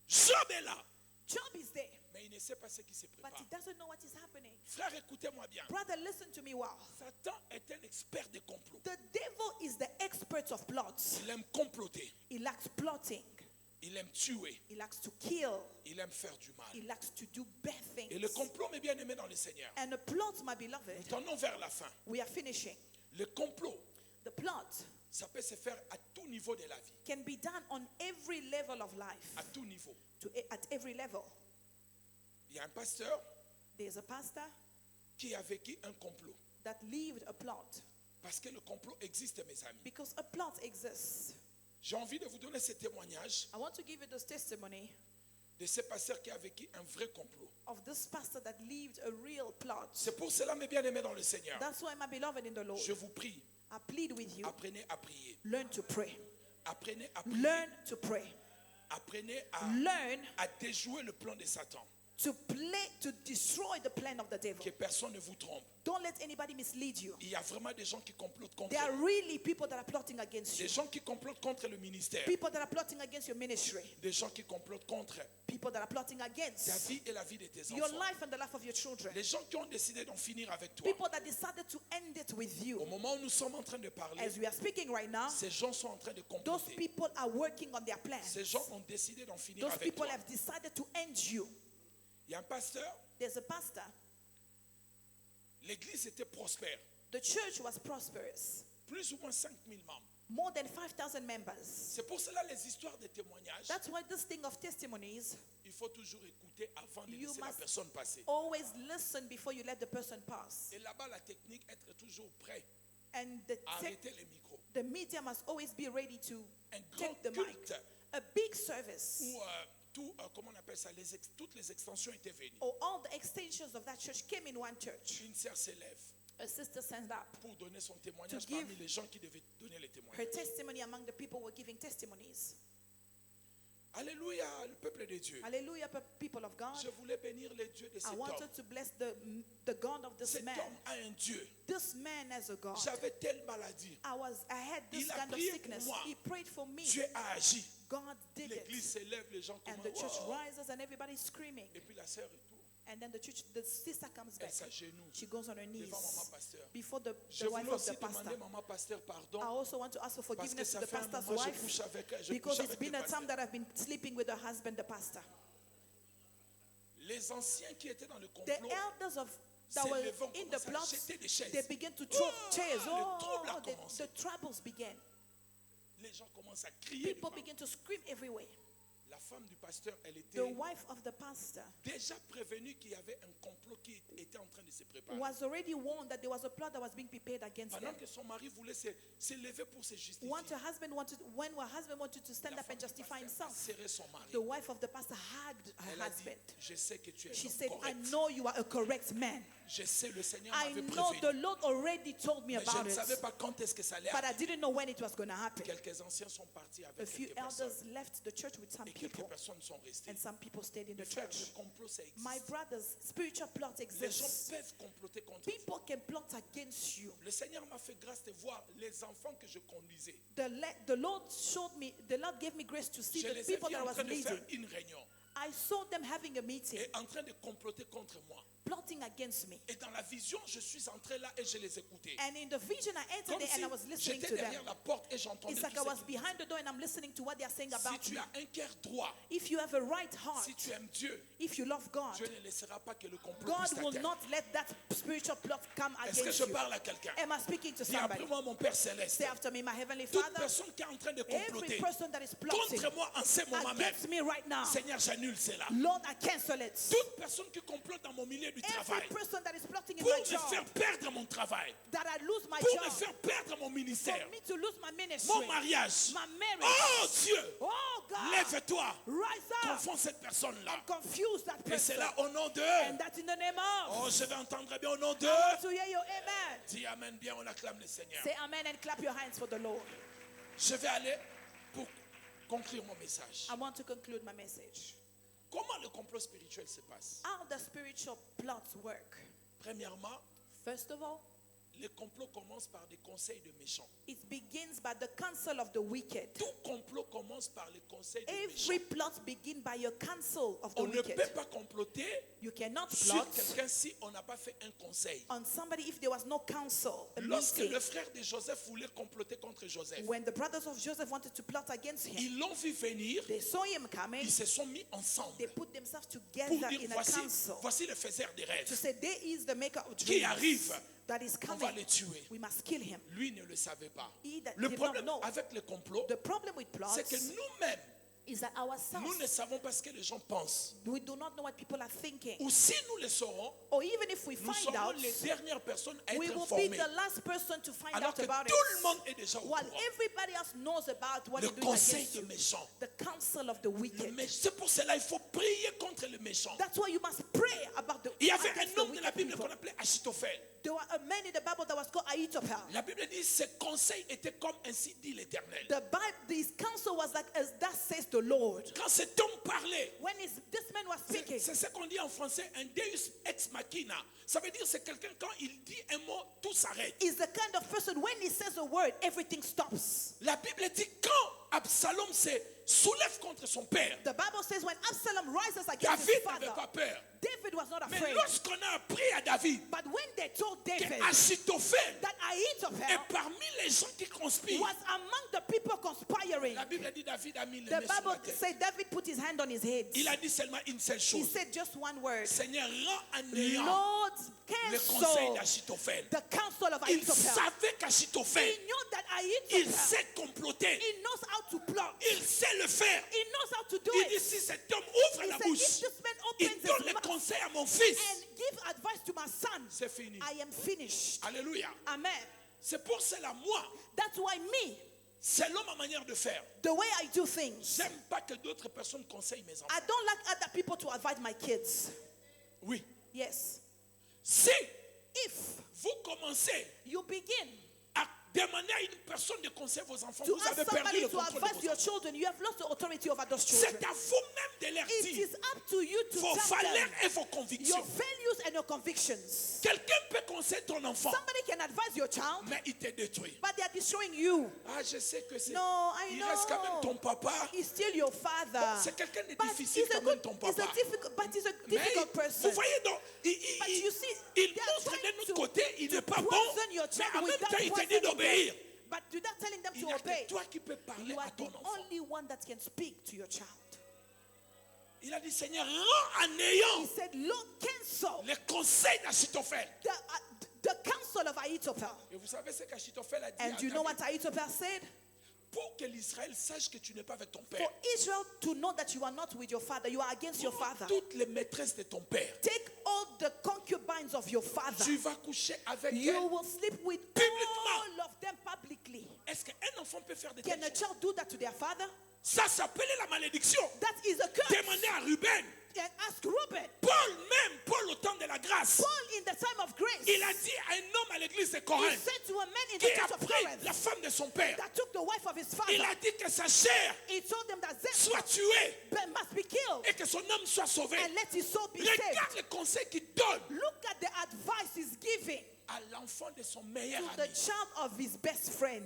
S1: Job est là,
S2: Job is there,
S1: mais il ne sait pas ce qui se
S2: but
S1: prépare.
S2: he doesn't know what is happening.
S1: Frère, écoutez-moi bien.
S2: Brother, listen to me well.
S1: Satan est un expert de complot.
S2: The devil is the expert of plots.
S1: Il aime comploter.
S2: He likes plotting.
S1: Il aime tuer.
S2: He likes to kill.
S1: Il aime faire du mal.
S2: He likes to do bad things.
S1: Et le complot, mes bien-aimés dans le Seigneur,
S2: And the plot, my beloved,
S1: tendons vers la fin.
S2: we are finishing.
S1: Le complot,
S2: The plot
S1: ça peut se faire à tout niveau de la vie.
S2: can be done on every level of life.
S1: À tout niveau.
S2: At every level.
S1: Il y a un pasteur
S2: There's a pastor
S1: qui a vécu un complot.
S2: that lived a plot.
S1: Parce que le complot existe, mes amis.
S2: Because a plot exists.
S1: J'ai envie de vous donner ce témoignage
S2: I want to give you this testimony
S1: de ce pasteur qui a vécu un vrai complot.
S2: of this pastor that lived a real plot.
S1: C'est pour cela, mes bien-aimés dans le Seigneur,
S2: That's why, my beloved in the Lord,
S1: je vous prie,
S2: I plead with you,
S1: apprenez à prier.
S2: learn to pray.
S1: Apprenez à prier.
S2: Learn to pray.
S1: Apprenez
S2: Learn
S1: à déjouer le plan de Satan.
S2: to destroy the plan of the devil.
S1: Que personne ne vous trompe.
S2: Don't let anybody mislead you.
S1: Il y a vraiment des gens qui complotent contre
S2: There are
S1: vous.
S2: really people that are plotting against
S1: Des
S2: you.
S1: gens qui complotent contre le ministère.
S2: People that are plotting against your ministry.
S1: Des gens qui complotent contre
S2: People that are plotting
S1: ta
S2: against
S1: vie et la vie de tes
S2: your
S1: enfants.
S2: life and the life of your children.
S1: Les gens qui ont décidé d'en finir avec toi.
S2: People that decided to end it with
S1: Au
S2: you.
S1: moment où nous sommes en train de parler,
S2: As we are speaking right now,
S1: ces gens sont en train de
S2: those
S1: comploter.
S2: people are working on their plans.
S1: Ces gens ont décidé d'en finir
S2: Those
S1: avec
S2: people
S1: toi.
S2: have decided to end you.
S1: Il y a un pasteur,
S2: There's a pastor.
S1: l'église était prospère.
S2: The church was prosperous.
S1: Plus ou moins 5000 membres.
S2: More than 5,000 members.
S1: C'est pour cela les histoires de témoignages,
S2: That's why this thing of testimonies,
S1: il faut toujours écouter avant de
S2: You
S1: laisser la
S2: must-
S1: personne passer.
S2: always listen before you let the person pass.
S1: Et là-bas, la technique, être toujours prêt
S2: And the,
S1: à arrêter les micros.
S2: the media must always be ready to
S1: Un
S2: take
S1: grand
S2: the mic.
S1: culte
S2: A big service.
S1: où comment on appelle ça, toutes les extensions étaient venues.
S2: Or all the extensions of that church came in one church.
S1: Une sœur s'élève
S2: A sister stands up.
S1: pour donner son témoignage
S2: To give
S1: parmi les gens qui devaient donner les témoignages.
S2: Her testimony among the people were giving testimonies.
S1: Alléluia, le peuple de Dieu.
S2: Hallelujah, people of God.
S1: Je voulais bénir le Dieu de
S2: I
S1: cet
S2: wanted
S1: homme.
S2: to bless the God of this
S1: Cet
S2: man.
S1: homme a un Dieu.
S2: This man has a God.
S1: J'avais telle maladie.
S2: I had this
S1: Il a
S2: kind of
S1: prié pour
S2: sickness.
S1: moi.
S2: He prayed for me.
S1: Dieu a agi.
S2: God did
S1: L'église
S2: it.
S1: s'élève, les gens
S2: And
S1: commencent.
S2: the church
S1: Wow.
S2: rises and everybody's screaming.
S1: Et puis la sœur retourne.
S2: And then the sister comes
S1: Elle
S2: back.
S1: s'agenouille
S2: She goes on her knees
S1: devant maman pasteur.
S2: before the
S1: Je
S2: wife
S1: voulais
S2: of
S1: aussi
S2: the pastor.
S1: demander maman pasteur pardon
S2: I also want to ask for
S1: parce que
S2: forgiveness to
S1: ça
S2: the
S1: fait un
S2: pastor's
S1: moment je
S2: wife
S1: couche avec elle, je
S2: because
S1: couche
S2: it's
S1: avec
S2: been
S1: le
S2: a time
S1: pasteur.
S2: that I've been sleeping with her husband, the pastor.
S1: Les anciens qui étaient dans le
S2: The
S1: complot,
S2: elders that
S1: ces
S2: were
S1: levants
S2: in the
S1: commencent à
S2: plots,
S1: jeter des chaises.
S2: they began to throw chairs.
S1: le trouble a
S2: Oh,
S1: commencé.
S2: the troubles began.
S1: Les gens commencent à crier.
S2: People
S1: devant.
S2: began to scream everywhere.
S1: La femme du pasteur, elle était
S2: The wife of the pastor
S1: déjà prévenue qu'il y avait un complot qui était en train de se préparer.
S2: was already warned that there was a plot that was being prepared against
S1: Pendant
S2: them.
S1: que son mari voulait se lever pour se justifier,
S2: When her husband wanted to stand
S1: la
S2: up and
S1: femme du
S2: justify
S1: pasteur a
S2: himself,
S1: serré son mari.
S2: the wife of the pastor hugged her
S1: Elle a dit,
S2: husband.
S1: je sais que tu es
S2: She
S1: un
S2: said,
S1: homme
S2: I
S1: correct.
S2: know you are a correct man.
S1: Je sais, le Seigneur
S2: I
S1: m'avait
S2: know the
S1: prévenu.
S2: Lord already told me
S1: Mais je
S2: about
S1: ne savais
S2: it,
S1: pas quand est-ce que ça allait
S2: but I
S1: arriver.
S2: didn't know when it was going to happen.
S1: Quelques anciens sont partis
S2: A
S1: avec
S2: few
S1: quelques personnes.
S2: elders left the church with some
S1: Et quelques
S2: people,
S1: personnes sont restées.
S2: and some people stayed in the
S1: Mes frères, le
S2: church.
S1: complot, ça existe.
S2: My brothers, spiritual plot
S1: Les gens
S2: exists.
S1: peuvent comploter contre vous.
S2: People can plot against you.
S1: Le Seigneur m'a fait grâce de voir les enfants que je conduisais.
S2: The Lord gave me grace to see
S1: Je
S2: the
S1: les ai
S2: people
S1: vus
S2: that I
S1: en
S2: was
S1: train de faire
S2: leading.
S1: une réunion.
S2: I saw them having a meeting,
S1: et en train de comploter contre moi.
S2: plotting against me.
S1: Et dans la vision, je suis entré là et je les écoutais.
S2: And in the vision, I entered
S1: Comme
S2: there
S1: si
S2: and I was listening
S1: j'étais
S2: to
S1: derrière
S2: them.
S1: la porte et j'entendais
S2: It's
S1: tout
S2: like I
S1: ce
S2: was
S1: qu'ils disaient.
S2: behind the door and I'm listening to what they are saying
S1: Si
S2: about
S1: tu
S2: me.
S1: as un cœur droit,
S2: If you have a right heart,
S1: si tu aimes Dieu,
S2: if you love God,
S1: Dieu ne laissera pas que le complot puisse
S2: God will
S1: t'atteindre.
S2: not let that spiritual plot come
S1: Est-ce que
S2: against
S1: je
S2: you.
S1: parle à quelqu'un?
S2: Am I speaking to
S1: Dis après
S2: somebody?
S1: moi, mon Père Céleste.
S2: Say after me, my heavenly
S1: Toute
S2: Father,
S1: personne qui est en train de
S2: every
S1: comploter
S2: person that is plotting
S1: contre moi en ce moment même,
S2: against me right now,
S1: Seigneur, j'annule cela.
S2: Lord, I cancel it.
S1: Toute personne qui complote dans mon milieu du travail
S2: Every person that is plotting in
S1: pour
S2: my
S1: me
S2: job,
S1: faire perdre mon travail,
S2: that I lose my
S1: pour me
S2: job,
S1: faire perdre mon ministère,
S2: for me to lose my ministry,
S1: mon mariage.
S2: my marriage.
S1: Oh Dieu,
S2: Oh God,
S1: lève-toi,
S2: rise up
S1: confonds cette personne-là.
S2: and confuse that
S1: Et c'est
S2: person.
S1: là au nom de...
S2: And that's in the name of.
S1: Oh, je vais entendre bien au nom de...
S2: I want to hear your amen.
S1: Dis Amen bien, on acclame le Seigneur.
S2: Say amen and clap your hands for the Lord.
S1: Je vais aller pour conclure mon message.
S2: I want to conclude my message.
S1: Comment le complot spirituel se passe?
S2: How the spiritual plots work.
S1: Premièrement,
S2: First of all,
S1: les complots commencent par des conseils de méchants.
S2: it begins by the counsel of the wicked.
S1: Tout complot commence par les conseils de
S2: Every
S1: méchants.
S2: plot begins by your counsel of the
S1: On ne peut
S2: wicked.
S1: pas comploter
S2: You cannot
S1: sur
S2: plot
S1: quelqu'un si on n'a pas fait un conseil.
S2: on somebody if there was no counsel, a
S1: Lorsque
S2: meeting.
S1: le frère de Joseph voulait comploter contre Joseph,
S2: When the brothers of Joseph wanted to plot against him,
S1: ils l'ont vu venir,
S2: they saw him coming.
S1: ils se sont mis ensemble
S2: They put themselves
S1: pour
S2: together
S1: dire
S2: in a
S1: voici,
S2: council
S1: voici le faiseur des
S2: to
S1: rêves
S2: say, there is the maker of
S1: qui
S2: dreams
S1: arrive.
S2: that is
S1: On va
S2: coming.
S1: le tuer.
S2: We must kill him.
S1: Lui ne le savait pas.
S2: He that
S1: Le
S2: did not
S1: problème
S2: know.
S1: avec le complot,
S2: The problem with plots
S1: c'est que nous-mêmes,
S2: is that
S1: nous ne
S2: ourselves,
S1: savons pas ce que les gens pensent.
S2: we do not know what people are thinking.
S1: Ou si nous le saurons,
S2: Or even if we
S1: nous
S2: find
S1: serons
S2: out,
S1: les dernières personnes à
S2: we
S1: être
S2: will be
S1: informées.
S2: the last person to find
S1: Alors
S2: out
S1: que
S2: about
S1: tout le
S2: it.
S1: monde est déjà au
S2: While
S1: courant.
S2: everybody else knows about what
S1: Le
S2: they're doing
S1: conseil
S2: against
S1: de
S2: you.
S1: méchants.
S2: The counsel of the wicked.
S1: C'est pour cela qu'il faut prier contre le méchant.
S2: That's why you must pray about the
S1: Il y avait
S2: against
S1: un
S2: the
S1: homme de la
S2: wicked
S1: Bible
S2: people.
S1: qu'on appelait Achitophel.
S2: There were a man in the Bible that was called Ahithophel.
S1: La Bible dit ses conseils étaient comme ainsi dit l'Éternel.
S2: The Bible, his counsel was like as that says the Lord.
S1: Quand cet homme parlait,
S2: When this man was speaking,
S1: c'est ce qu'on dit en français un Deus ex machina. Ça veut dire c'est quelqu'un quand il dit un mot, tout s'arrête.
S2: is the kind of person when he says a word, everything stops.
S1: La Bible dit quand Absalom se soulève contre son père,
S2: The Bible says when Absalom rises against his
S1: David n'avait
S2: father,
S1: pas peur.
S2: David was not
S1: Mais
S2: afraid.
S1: lorsqu'on a appris à David
S2: But when they told David
S1: que Achitophel
S2: that
S1: est
S2: Ahithophel
S1: parmi les gens qui conspirent,
S2: was among the people conspiring,
S1: la Bible dit David a mis le
S2: the
S1: nez sur la
S2: Bible
S1: tête.
S2: said David put his hand on his head.
S1: Il a dit seulement une seule
S2: He
S1: chose.
S2: said just one word.
S1: Seigneur, rends en néant
S2: Lord,
S1: le conseil
S2: cancel
S1: d'Achitophel.
S2: the counsel of
S1: Il
S2: Ahithophel.
S1: savait qu'Achitophel,
S2: He knew that
S1: il
S2: Ahithophel,
S1: sait comploter.
S2: he knows how to plot.
S1: Il sait le faire.
S2: He knows how to do
S1: Il dit
S2: it.
S1: si cet homme ouvre
S2: He
S1: la
S2: said,
S1: bouche,
S2: if this man
S1: il
S2: opens
S1: donne
S2: his
S1: les
S2: mouth
S1: conseils à mon fils.
S2: and give advice to my son,
S1: C'est fini.
S2: I am finished.
S1: Alléluia.
S2: Amen.
S1: C'est pour cela, moi,
S2: That's why me,
S1: selon ma manière de faire,
S2: the way I do things,
S1: j'aime pas que d'autres personnes conseillent mes enfants.
S2: I don't like other people to advise my kids.
S1: Oui.
S2: Yes.
S1: Si
S2: If
S1: vous commencez
S2: you begin
S1: à demander à une personne de conseiller vos enfants,
S2: to
S1: vous avez
S2: ask
S1: perdu
S2: somebody
S1: le
S2: to
S1: contrôle de
S2: advise
S1: vos
S2: your
S1: enfants.
S2: children, you have lost the authority over those
S1: C'est
S2: children.
S1: à vous-même de leur
S2: It
S1: dire
S2: is up to you to
S1: vos
S2: tell
S1: valeurs
S2: them
S1: et vos
S2: your
S1: convictions.
S2: values and your convictions.
S1: Quelqu'un peut conseiller ton enfant,
S2: Somebody can advise your child,
S1: mais il te détruit.
S2: but they are destroying you.
S1: Ah, je sais que c'est.
S2: No, I
S1: Il reste quand même
S2: know.
S1: ton papa.
S2: He's still your father.
S1: C'est quelqu'un de
S2: But
S1: difficile
S2: he's a
S1: quand même,
S2: good,
S1: ton
S2: he's
S1: papa.
S2: a difficult, but he's a
S1: Mais
S2: difficult person.
S1: vous voyez donc,
S2: But you see,
S1: il
S2: they are
S1: montre
S2: trying
S1: de notre
S2: to-
S1: côté, il n'est pas bon,
S2: poison your
S1: mais
S2: child
S1: en
S2: with
S1: même
S2: that
S1: temps, il te
S2: poison
S1: dit
S2: in
S1: d'obéir.
S2: them. But without telling them
S1: Il
S2: to
S1: n'y a
S2: obey,
S1: que toi qui peux parler
S2: you
S1: à
S2: are
S1: ton
S2: the
S1: enfant.
S2: only one that can speak to your child.
S1: Il a dit, Seigneur, rends en néant
S2: He said, Lord, cancel
S1: les conseils d'Achitophel.
S2: the counsel of Ahithophel.
S1: Et vous savez ce qu'Achitophel a dit
S2: And
S1: à
S2: you know
S1: David?
S2: what Ahithophel said?
S1: Pour que l'Israël sache que tu n'es pas avec ton père.
S2: For Israel to know that you are not with your father, you are against your
S1: Prends
S2: father.
S1: toutes les maîtresses de ton père.
S2: Take all the concubines of your father.
S1: Tu vas coucher avec
S2: You
S1: elle.
S2: will sleep with
S1: Publiquement.
S2: all of them publicly.
S1: Est-ce qu'un enfant peut faire de
S2: Can
S1: telles
S2: a
S1: choses?
S2: child do that to their father?
S1: Ça s'appelait la malédiction.
S2: That is a curse.
S1: Demandez à Ruben.
S2: And ask Reuben.
S1: Paul au temps de la grâce,
S2: Paul in the time of grace,
S1: il a dit à un homme à l'église de
S2: he
S1: Corinthe
S2: said to a man in
S1: qui
S2: the
S1: a
S2: church of
S1: pris
S2: Corinth
S1: la femme de son père,
S2: that took the wife of his father.
S1: il a dit que sa chair
S2: He told them that
S1: soit
S2: Zebul
S1: tuée
S2: must be killed
S1: et que son âme soit sauvée.
S2: and let his soul be saved.
S1: Regarde le conseil qu'il donne
S2: Look at the advice he's giving
S1: à l'enfant de son meilleur
S2: to the
S1: ami.
S2: child of his best friend.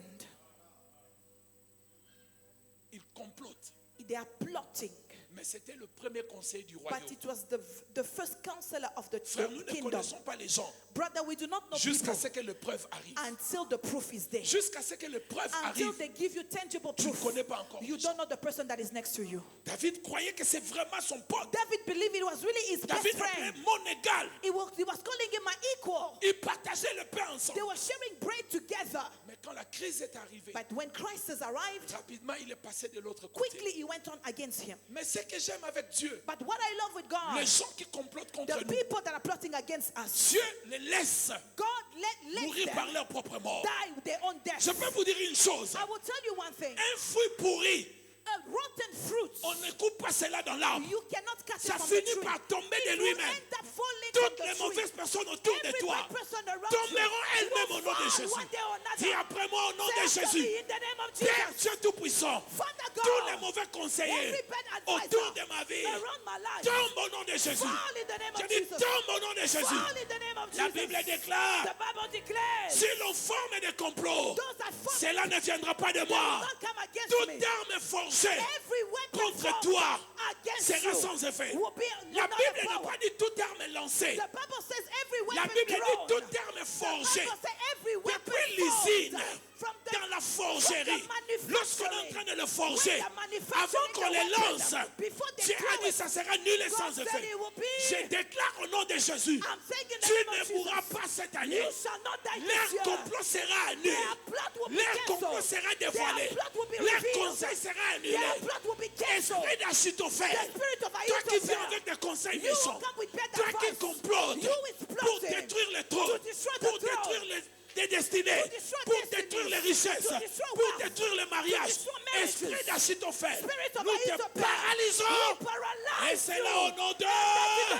S1: Il complote.
S2: They are plotting.
S1: Mais c'était le premier conseil du royaume.
S2: but it was the first counselor of the
S1: Frère, nous ne
S2: kingdom.
S1: connaissons pas les gens
S2: Brother, we do not know
S1: jusqu'à
S2: people
S1: ce que l'épreuve arrive.
S2: until the proof is there.
S1: Jusqu'à ce que l'épreuve
S2: Until
S1: arrive,
S2: they give you tangible
S1: tu ne
S2: proof,
S1: connais pas encore
S2: you
S1: les gens.
S2: don't know the person that is next to you.
S1: David croyait que c'est vraiment son pote.
S2: David believed it was really his
S1: David
S2: best
S1: appelait
S2: friend.
S1: mon égal.
S2: He was calling him my equal.
S1: Ils partageaient le pain ensemble.
S2: They were sharing bread together.
S1: Mais quand la crise est arrivée,
S2: But when crisis arrived,
S1: rapidement il est passé de l'autre côté.
S2: quickly he went on against him.
S1: Mais ce que j'aime avec Dieu,
S2: But what I love with God,
S1: les gens qui complotent contre
S2: the
S1: nous,
S2: people that are plotting against us,
S1: Dieu les laisse
S2: God let
S1: mourir par
S2: them
S1: leur propre mort.
S2: die with their own death.
S1: Je peux vous dire une chose.
S2: I will tell you one thing.
S1: Un fruit pourri,
S2: A rotten fruit,
S1: on ne coupe pas cela dans l'arbre.
S2: you cannot catch
S1: Ça
S2: it from the
S1: finit
S2: tree.
S1: par tomber de
S2: It will
S1: lui-même.
S2: end up falling
S1: Toutes
S2: from
S1: les
S2: the tree.
S1: mauvaises personnes autour de
S2: Every
S1: toi
S2: bad person around
S1: tomberont
S2: you
S1: elles-mêmes
S2: will
S1: au nom de
S2: fall
S1: Jésus.
S2: one day or another.
S1: Dis après moi au nom de
S2: Say after
S1: Jésus.
S2: me in the name of
S1: Père
S2: Jesus.
S1: Dieu Tout-Puissant,
S2: Father
S1: tous les
S2: God,
S1: mauvais conseillers
S2: every bad advisor
S1: autour de ma vie,
S2: around my life,
S1: tombe au nom de Jésus.
S2: fall in the name
S1: Je
S2: of
S1: dis
S2: Jesus.
S1: tombe au nom de Jésus.
S2: Fall in the name of
S1: La
S2: Jesus.
S1: Bible déclare,
S2: The Bible declares,
S1: si l'on forme des complots,
S2: those that form
S1: cela ne viendra pas de
S2: will
S1: moi.
S2: not come against
S1: Toute
S2: me.
S1: arme forgée
S2: Every weapon
S1: contre
S2: formed
S1: toi
S2: against
S1: sera
S2: you
S1: sans effet.
S2: will be
S1: La
S2: not
S1: Bible
S2: a
S1: n'a
S2: power.
S1: pas dit toute arme lancée.
S2: The Bible says every
S1: La
S2: weapon
S1: Bible dit
S2: thrown.
S1: toute arme
S2: The
S1: forgée.
S2: Bible says every weapon
S1: Depuis l'usine,
S2: formed from the
S1: dans la forgerie, lorsqu'on est en train de le forger,
S2: when they are
S1: avant qu'on les
S2: manufacturing
S1: lance,
S2: the weapon, before they
S1: Dieu a
S2: throw
S1: dit
S2: it,
S1: ça sera nul et
S2: God
S1: sans
S2: said
S1: effet.
S2: it will be.
S1: Je déclare au nom de Jésus,
S2: I'm saying in the
S1: tu
S2: name of
S1: ne
S2: Jesus,
S1: mourras pas cette année.
S2: you shall not die this
S1: Leur
S2: year.
S1: complot sera annulé.
S2: Their plot will be
S1: Leur
S2: cancelled.
S1: complot sera dévoilé.
S2: Their plot will be
S1: Leur
S2: revealed.
S1: conseil sera annulé.
S2: Their plot will be cancelled.
S1: Esprit d'Achitophel,
S2: The spirit of
S1: toi qui viens
S2: Ahithophel,
S1: avec des conseils
S2: you
S1: méchants,
S2: come with bad
S1: toi qui
S2: advice.
S1: complotes
S2: You is
S1: pour
S2: plotting
S1: détruire le trône,
S2: to destroy the
S1: pour
S2: throne.
S1: détruire les destinées,
S2: To destroy
S1: pour
S2: destinies.
S1: détruire les richesses,
S2: To destroy
S1: pour
S2: wealth.
S1: détruire le mariage.
S2: To destroy marriages.
S1: Esprit d'Achitophel,
S2: Spirit of
S1: nous te
S2: Ahithophel,
S1: paralysons.
S2: we paralyze
S1: Et c'est
S2: you.
S1: là au nom
S2: In the
S1: de...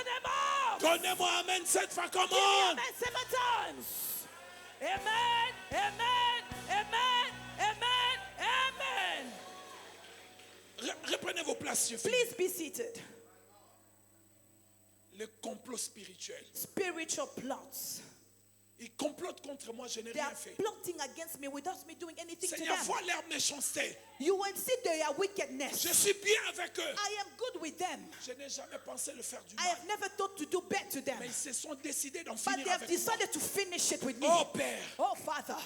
S2: name of.
S1: Donnez-moi Amen 7 fois,
S2: Give me
S1: comment?
S2: amen 7 times. Amen, amen, amen, amen, amen.
S1: Reprenez vos places, je finis.
S2: Please be seated.
S1: Le complot spirituel.
S2: Spiritual plots.
S1: Ils complotent contre moi, je n'ai
S2: They are
S1: rien fait.
S2: plotting against me without me doing anything to
S1: Seigneur,
S2: them.
S1: vois leur méchanceté.
S2: You will see their wickedness.
S1: Je suis bien avec eux.
S2: I am good with them.
S1: Je n'ai jamais pensé le faire du
S2: I
S1: mal.
S2: have never thought to do bad to them.
S1: Mais ils se sont décidés d'en
S2: But
S1: finir
S2: they have
S1: avec moi.
S2: decided to finish it with me.
S1: Oh Père,
S2: Oh Father,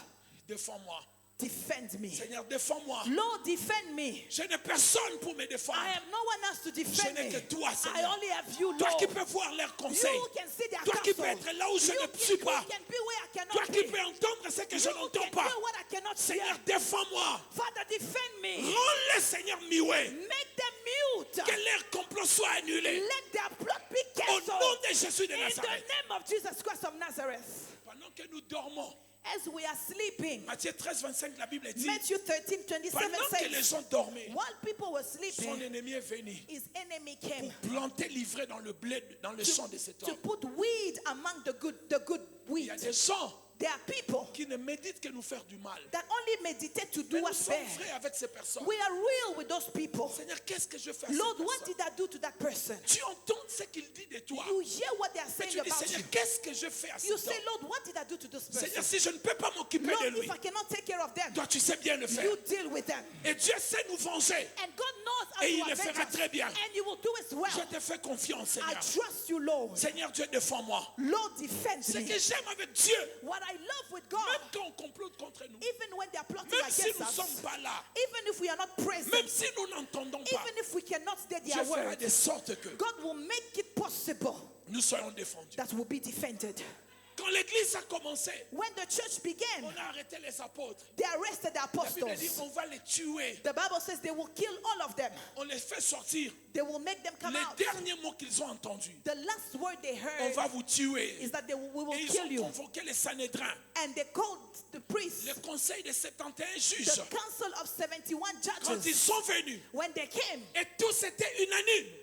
S1: défends-moi.
S2: defend me.
S1: Seigneur, défends-moi.
S2: Lord, defend me.
S1: Je n'ai personne pour me défendre.
S2: I have no one else to defend
S1: Je n'ai
S2: me.
S1: que toi,
S2: I
S1: Seigneur.
S2: only have you,
S1: Toi qui
S2: Lord.
S1: peux voir leurs conseils.
S2: You can see their
S1: Toi qui peux
S2: counsel.
S1: être là où je
S2: You
S1: ne suis pas.
S2: can be where I cannot
S1: Toi qui
S2: be.
S1: peux entendre ce que je
S2: You
S1: n'entends
S2: can
S1: pas.
S2: hear what I cannot
S1: Seigneur,
S2: hear.
S1: défends-moi.
S2: Father, defend me.
S1: Rends-les, Seigneur, muets.
S2: Make them mute.
S1: Que leur complot soit annulé.
S2: Let their plot be
S1: Au
S2: cancelled.
S1: nom de Jésus de
S2: In the
S1: Nazareth.
S2: name of Jesus Christ of Nazareth.
S1: Pendant que nous dormons,
S2: As we are sleeping,
S1: Matthieu 13, 25, la Bible dit,
S2: Matthew 13, 27
S1: pendant que les
S2: says,
S1: gens dormaient,
S2: while people were
S1: son
S2: sleeping,
S1: ennemi est venu
S2: his enemy came
S1: pour planter l'ivraie dans le blé, dans le champ de cet
S2: to
S1: homme.
S2: put weed among the good
S1: Il y a
S2: wheat.
S1: des gens
S2: There are people
S1: qui ne méditent que nous faire du mal.
S2: that only meditate to
S1: Mais
S2: do
S1: nous
S2: what's
S1: sommes
S2: bad.
S1: vrais avec ces personnes.
S2: We are real with those people.
S1: Seigneur, qu'est-ce que je fais à cette
S2: Lord, what
S1: personne?
S2: did I do to that person?
S1: Tu entends ce qu'il dit de toi.
S2: You hear what they are
S1: Mais
S2: saying
S1: tu dis,
S2: about
S1: Seigneur,
S2: you.
S1: qu'est-ce que je fais à
S2: You
S1: cet
S2: say,
S1: homme?
S2: Lord, what did I do to this
S1: Seigneur,
S2: person?
S1: si je ne peux pas m'occuper de
S2: Lord,
S1: lui,
S2: if I cannot take care of them,
S1: toi tu sais bien le faire.
S2: you deal with them.
S1: Et Dieu sait nous venger.
S2: And God knows how
S1: Et il
S2: to
S1: le fera
S2: avenge us.
S1: très bien.
S2: And you will do it well.
S1: Je te fais confiance,
S2: I
S1: Seigneur.
S2: trust you, Lord.
S1: Seigneur Dieu, défends-moi.
S2: Lord, defend
S1: Ce
S2: me.
S1: que j'aime avec Dieu,
S2: What I love with
S1: même
S2: God,
S1: quand on complote contre nous,
S2: even when they are plotting
S1: même si
S2: against
S1: nous ne
S2: us,
S1: sommes pas là,
S2: even if we are not present,
S1: même si nous n'entendons pas,
S2: even if we cannot say
S1: Dieu
S2: their
S1: fera
S2: word,
S1: de sorte que
S2: God will make it possible
S1: nous soyons défendus.
S2: that will be defended.
S1: Quand l'église a commencé,
S2: When the church
S1: on
S2: began,
S1: a arrêté les apôtres.
S2: they arrested the
S1: La Bible dit,
S2: apostles.
S1: on va les tuer.
S2: The Bible says they will kill all of them.
S1: On les fait sortir.
S2: They will make them come
S1: Les
S2: out.
S1: derniers mots qu'ils ont entendus,
S2: The last word they
S1: on
S2: heard
S1: va vous tuer.
S2: is that we will
S1: Et ils
S2: kill
S1: ont
S2: you.
S1: convoqué les Sanhédrins,
S2: And they called the priests,
S1: le conseil des 71 juges.
S2: the council of 71
S1: Quand ils
S2: judges.
S1: sont venus,
S2: When they came,
S1: et tous étaient unanimes.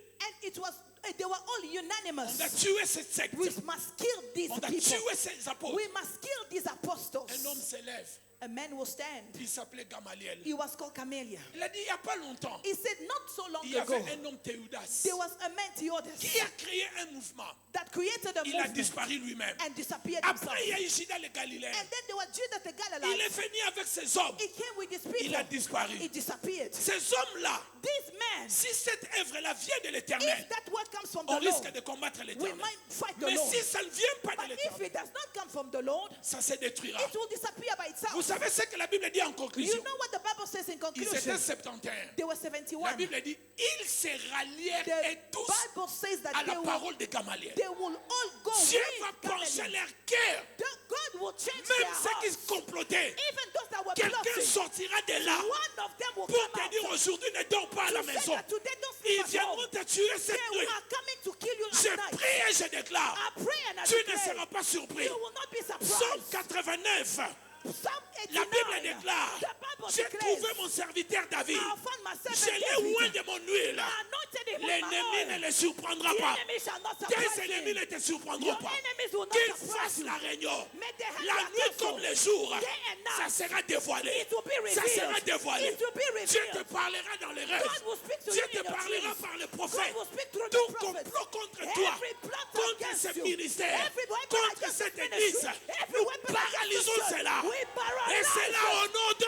S2: and they were all
S1: On
S2: unanimous.
S1: a tué cette secte.
S2: We must kill these
S1: On a
S2: people.
S1: tué ces apôtres.
S2: We must kill these apostles.
S1: Un homme se lève.
S2: a man will stand.
S1: Il s'appelait Gamaliel.
S2: He was called Gamaliel.
S1: Il a dit il n'y a pas longtemps,
S2: He said not so long
S1: il y
S2: ago,
S1: avait un homme Théodas
S2: there was a man Theodas
S1: qui a créé un mouvement.
S2: that created a
S1: Il a
S2: movement
S1: disparu lui-même.
S2: and disappeared himself.
S1: Après, il y a eu Judas le Galilée.
S2: And then there was Judas the
S1: Il est
S2: Galilean.
S1: venu avec ses hommes.
S2: He came with his
S1: Il a
S2: people.
S1: disparu.
S2: He disappeared.
S1: Ces hommes-là,
S2: These men,
S1: si cette œuvre-là vient de l'éternel,
S2: if that word comes from
S1: on
S2: the
S1: risque
S2: Lord,
S1: de combattre
S2: we
S1: l'éternel.
S2: might fight the
S1: Mais
S2: Lord.
S1: si ça ne vient pas de
S2: But if
S1: l'éternel,
S2: it does not come from the Lord,
S1: ça se détruira.
S2: it will disappear by
S1: Vous
S2: itself.
S1: savez ce que la Bible dit en
S2: You
S1: conclusion?
S2: know what the Bible says in
S1: Ils
S2: conclusion?
S1: étaient 71.
S2: They were
S1: La
S2: 71.
S1: Bible dit, ils se rallièrent
S2: The
S1: et tous
S2: Bible says
S1: à
S2: that
S1: la parole de Gamaliel.
S2: they will all go
S1: Dieu
S2: with
S1: va pencher
S2: Gamaliel.
S1: leur cœur.
S2: God will change their
S1: Même ceux qui
S2: hearts.
S1: complotaient.
S2: Even those that were
S1: Quelqu'un
S2: plotting,
S1: sortira de là
S2: one of them will
S1: pour
S2: come
S1: te dire
S2: out
S1: aujourd'hui ne dors pas à la
S2: to say
S1: maison.
S2: that today don't
S1: Ils
S2: sleep at
S1: viendront
S2: home.
S1: te tuer cette
S2: They
S1: nuit.
S2: are coming to kill you
S1: Je
S2: at night.
S1: prie et je déclare.
S2: I pray and I
S1: Tu ne
S2: declare,
S1: seras pas surpris.
S2: you will not be
S1: Psalm
S2: surprised.
S1: 89.
S2: Psalm
S1: La Bible
S2: 89,
S1: déclare,
S2: the Bible
S1: j'ai trouvé
S2: declares,
S1: mon serviteur David.
S2: I found my
S1: Je
S2: servant
S1: l'ai loin
S2: David.
S1: de mon huile.
S2: I anointed him with my
S1: L'ennemi ne
S2: oil.
S1: le surprendra
S2: The
S1: pas.
S2: enemy shall not surprise
S1: Tes ennemis
S2: him.
S1: ne te surprendront
S2: Your
S1: pas.
S2: enemies will not
S1: Qu'ils
S2: surprise
S1: fassent
S2: you.
S1: la réunion.
S2: May they have
S1: La
S2: their
S1: nuit
S2: counsel.
S1: comme le jour,
S2: Day and night.
S1: ça sera dévoilé.
S2: It will be
S1: Ça
S2: revealed.
S1: sera dévoilé.
S2: It will be revealed.
S1: Dieu te parlera dans les rêves.
S2: God will speak to
S1: Dieu
S2: you
S1: te
S2: in your
S1: parlera
S2: dreams.
S1: par le
S2: God
S1: prophète.
S2: will speak through
S1: Tout
S2: the prophet.
S1: complot contre toi,
S2: Every plot
S1: contre
S2: against
S1: ce
S2: you.
S1: ministère,
S2: Every weapon
S1: contre
S2: against
S1: cette
S2: this
S1: église,
S2: ministry. Every
S1: nous
S2: weapon against
S1: paralysons
S2: this church.
S1: cela.
S2: We paralyze
S1: Et c'est là
S2: it.
S1: au nom de...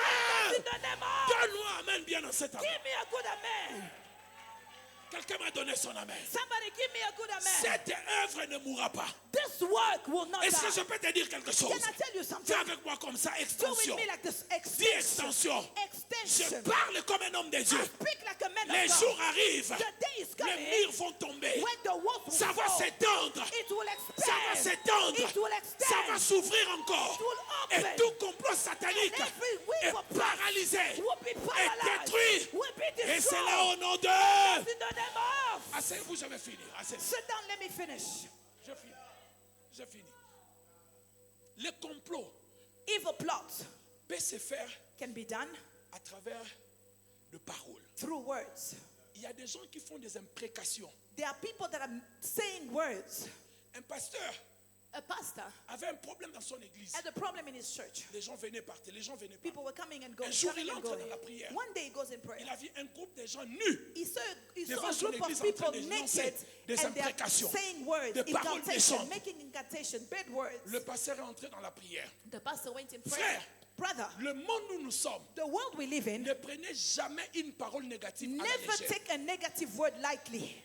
S2: In the name of,
S1: Donne-moi amen bien dans cet amen.
S2: give me a good amen.
S1: Quelqu'un m'a donné son amen.
S2: Somebody give me a good amen.
S1: Cette œuvre ne mourra pas.
S2: This work will not
S1: Est-ce que je
S2: die.
S1: peux te dire quelque chose?
S2: Can I tell you something?
S1: Fais avec moi comme ça,
S2: Do with
S1: extension.
S2: me like this.
S1: Dis extension. Je
S2: Extension.
S1: parle comme un homme de Dieu.
S2: I speak like a man
S1: Les
S2: of
S1: jours
S2: God.
S1: arrivent.
S2: The day is
S1: Les
S2: coming
S1: murs vont tomber.
S2: when the walls will
S1: Ça va
S2: fall.
S1: s'étendre.
S2: It will expand.
S1: Ça va s'étendre.
S2: It will extend.
S1: Ça va s'ouvrir encore.
S2: It will open.
S1: Et tout complot satanique
S2: And every wing
S1: est
S2: of
S1: paralysé,
S2: will be
S1: est
S2: paralyzed.
S1: détruit.
S2: Will be
S1: Et c'est
S2: destroyed.
S1: là au nom de...
S2: In the name of.
S1: Asseyez-vous, je vais finir. Asseyez-vous.
S2: Sit down, let me finish.
S1: Je finis. Je finis. Le complot
S2: Evil plots
S1: peut se faire
S2: can be done
S1: à travers de paroles.
S2: through words.
S1: Il y a des gens qui font des imprécations.
S2: There are people that are saying words.
S1: Un pasteur
S2: A pastor
S1: avait un problème dans son église.
S2: had a problem in his church.
S1: Les gens venaient partir, les gens venaient partir.
S2: People were coming and going.
S1: Un jour,
S2: coming
S1: il
S2: and
S1: entre
S2: going.
S1: dans la prière.
S2: One day he goes in prayer.
S1: Il a vu un groupe de gens nus
S2: He saw
S1: devant
S2: a
S1: son
S2: group of
S1: église en train
S2: people
S1: de lancer
S2: naked
S1: des
S2: and they're
S1: imprécations,
S2: saying words,
S1: des paroles
S2: incantation,
S1: méchantes.
S2: making incantation, bad words.
S1: Le pasteur est entré dans la prière.
S2: The pastor went in prayer.
S1: Frère,
S2: Brother,
S1: le monde où nous sommes,
S2: the world we live in,
S1: ne prenez jamais une parole négative à la
S2: never
S1: légère.
S2: take a negative word lightly.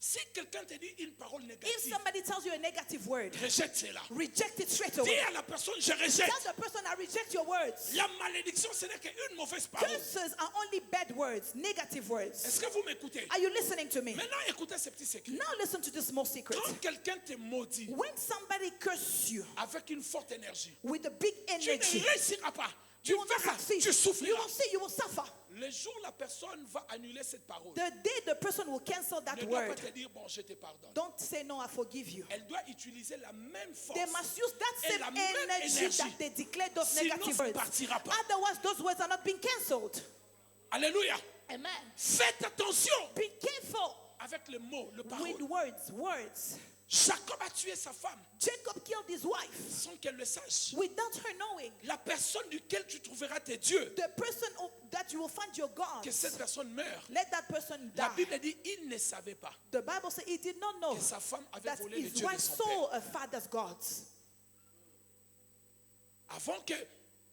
S1: Si quelqu'un te dit une parole
S2: If
S1: négative,
S2: somebody tells you a negative word,
S1: rejette cela.
S2: reject it straight
S1: Dis
S2: away.
S1: à la personne, je rejette.
S2: Tell the person, I reject your words.
S1: La malédiction, ce n'est qu'une mauvaise parole.
S2: Curses are only bad words, negative words.
S1: Est-ce que vous m'écoutez?
S2: Are you listening to me?
S1: Maintenant, écoutez ce petit secret.
S2: Now listen to this small secret.
S1: Quand quelqu'un te maudit
S2: When somebody curses you
S1: avec une forte énergie,
S2: with a big
S1: tu
S2: energy,
S1: ne réussiras pas. Tu
S2: you will not
S1: verras,
S2: succeed.
S1: tu
S2: You
S1: souffriras.
S2: will see, you will suffer.
S1: Le jour où la personne va annuler cette parole,
S2: The day the person will cancel that
S1: ne doit pas
S2: word,
S1: te dire, bon, je te pardonne.
S2: don't say no, I forgive you.
S1: Elle doit utiliser la même force.
S2: They must use that
S1: Et
S2: same
S1: la même
S2: energy
S1: énergie.
S2: that they declare those
S1: Sinon,
S2: negative
S1: ça ne
S2: words.
S1: partira pas.
S2: Otherwise, those words are not being cancelled.
S1: Alléluia.
S2: Amen.
S1: Faites attention
S2: Be careful
S1: avec le mot, le
S2: with
S1: parole.
S2: words.
S1: Jacob a tué sa femme
S2: Jacob killed his wife
S1: sans qu'elle le sache.
S2: without her knowing.
S1: La personne duquel tu trouveras tes dieux,
S2: The person that you will find your God,
S1: que cette personne meure.
S2: let that person
S1: La
S2: die.
S1: Bible dit, il ne savait pas
S2: The Bible says he did not know
S1: que sa femme avait
S2: that
S1: volé le
S2: his
S1: Dieu de
S2: wife
S1: son
S2: saw
S1: père.
S2: a father's gods.
S1: Avant que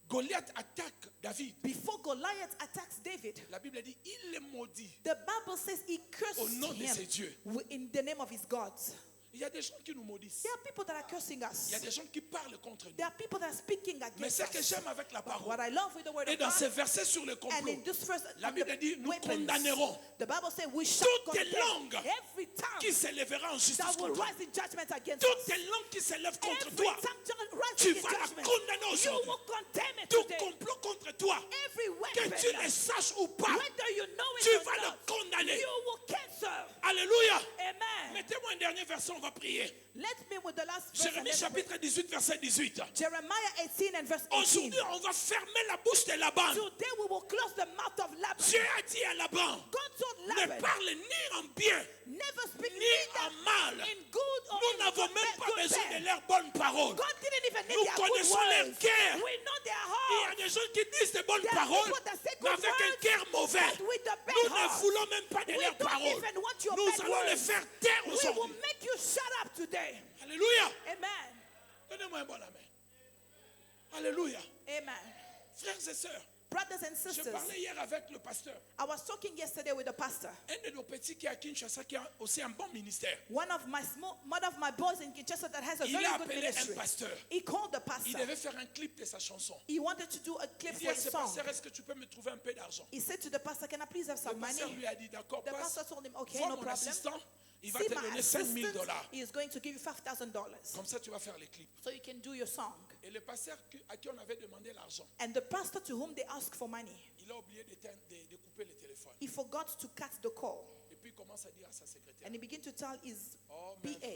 S1: Goliath attaque David,
S2: Before Goliath attacks David,
S1: la Bible dit, il le maudit.
S2: the Bible says he cursed
S1: Au nom de ses
S2: him
S1: dieux.
S2: in the name of his gods.
S1: Il y a des gens qui nous maudissent.
S2: There are people that are cursing
S1: Il y a
S2: us.
S1: des gens qui parlent contre nous.
S2: There are people that are speaking
S1: Mais
S2: against
S1: ce que
S2: us.
S1: j'aime avec la
S2: What
S1: parole,
S2: I love with the word
S1: et
S2: of
S1: dans ces
S2: God,
S1: versets sur le
S2: and
S1: complot,
S2: in this verse,
S1: la Bible dit, nous
S2: weapons,
S1: condamnerons
S2: the Bible says we shall
S1: toutes les
S2: condemn
S1: langues
S2: every tongue
S1: qui s'élèvera en justice
S2: that will
S1: contre
S2: rise in judgment against
S1: toutes
S2: us.
S1: les langues qui s'élèvent contre
S2: Every
S1: toi.
S2: tongue
S1: Tu
S2: rising in
S1: vas la
S2: judgment,
S1: condamner
S2: you
S1: aujourd'hui.
S2: will condemn it
S1: Tout
S2: today.
S1: complot contre toi,
S2: Every
S1: que
S2: weapon,
S1: tu le saches ou pas,
S2: whether you know
S1: tu
S2: it or
S1: vas le
S2: not,
S1: condamner.
S2: you will cancel.
S1: Alléluia.
S2: Amen.
S1: Mais Mettez-moi un dernier verset, on va prier.
S2: Let me with the last verse.
S1: Jérémie chapitre 18, verset 18.
S2: Jeremiah 18 and verse 18.
S1: Aujourd'hui, on va fermer la bouche de Laban.
S2: Today we will close the mouth of Laban.
S1: Dieu a dit à Laban,
S2: God told
S1: ne
S2: Laban,
S1: parle ni en bien,
S2: never speak
S1: ni
S2: neither
S1: en mal.
S2: in good or
S1: Nous
S2: in
S1: n'avons
S2: good,
S1: même pas
S2: good
S1: besoin
S2: bad.
S1: de leurs bonnes paroles.
S2: God didn't even need
S1: Nous
S2: their good
S1: connaissons leur
S2: words.
S1: cœur.
S2: We know their
S1: Il y a
S2: heart.
S1: des gens qui disent des bonnes
S2: There are
S1: paroles,
S2: people that say
S1: mais
S2: good
S1: avec un
S2: words,
S1: cœur mauvais.
S2: but with the bad
S1: Nous ne
S2: heart.
S1: voulons même pas de
S2: We
S1: leurs
S2: don't
S1: paroles.
S2: even want your
S1: Nous
S2: bad
S1: allons les
S2: words.
S1: faire taire
S2: We will
S1: aujourd'hui.
S2: make you shut up today.
S1: Alléluia.
S2: Amen.
S1: Donnez-moi un bon amen. Alléluia.
S2: Amen.
S1: Frères et sœurs,
S2: Brothers and
S1: je
S2: sisters,
S1: parlais hier avec le pasteur.
S2: I was talking yesterday with the pastor.
S1: Un de nos petits qui est à Kinshasa, qui a aussi un bon ministère.
S2: One of my boys in Kinshasa that has a
S1: Il
S2: very
S1: a
S2: good
S1: appelé un
S2: ministry.
S1: pasteur.
S2: He called the
S1: Il
S2: pastor.
S1: devait faire un clip de sa chanson.
S2: He wanted to do a clip
S1: Il dit
S2: for
S1: à
S2: his
S1: ce
S2: song.
S1: pasteur, est-ce que tu peux me trouver un peu d'argent?
S2: He said to the pastor, "Can I please have
S1: Le
S2: some
S1: pasteur
S2: money?"
S1: lui a dit, d'accord,
S2: The
S1: passe.
S2: pastor told him, "Okay,
S1: Vois
S2: no
S1: mon
S2: problem.
S1: assistant, il va
S2: See
S1: te
S2: my
S1: donner $5 000.
S2: assistant. He is going to give you $5,000
S1: Comme ça, tu vas faire les clips.
S2: so you can do your song."
S1: Et le pasteur à qui on avait demandé l'argent,
S2: And the pastor to whom they asked for money,
S1: il a oublié de couper le téléphone.
S2: he forgot to cut the call,
S1: Et puis il commence à dire à sa secrétaire,
S2: and he began to tell his
S1: oh, mais
S2: PA,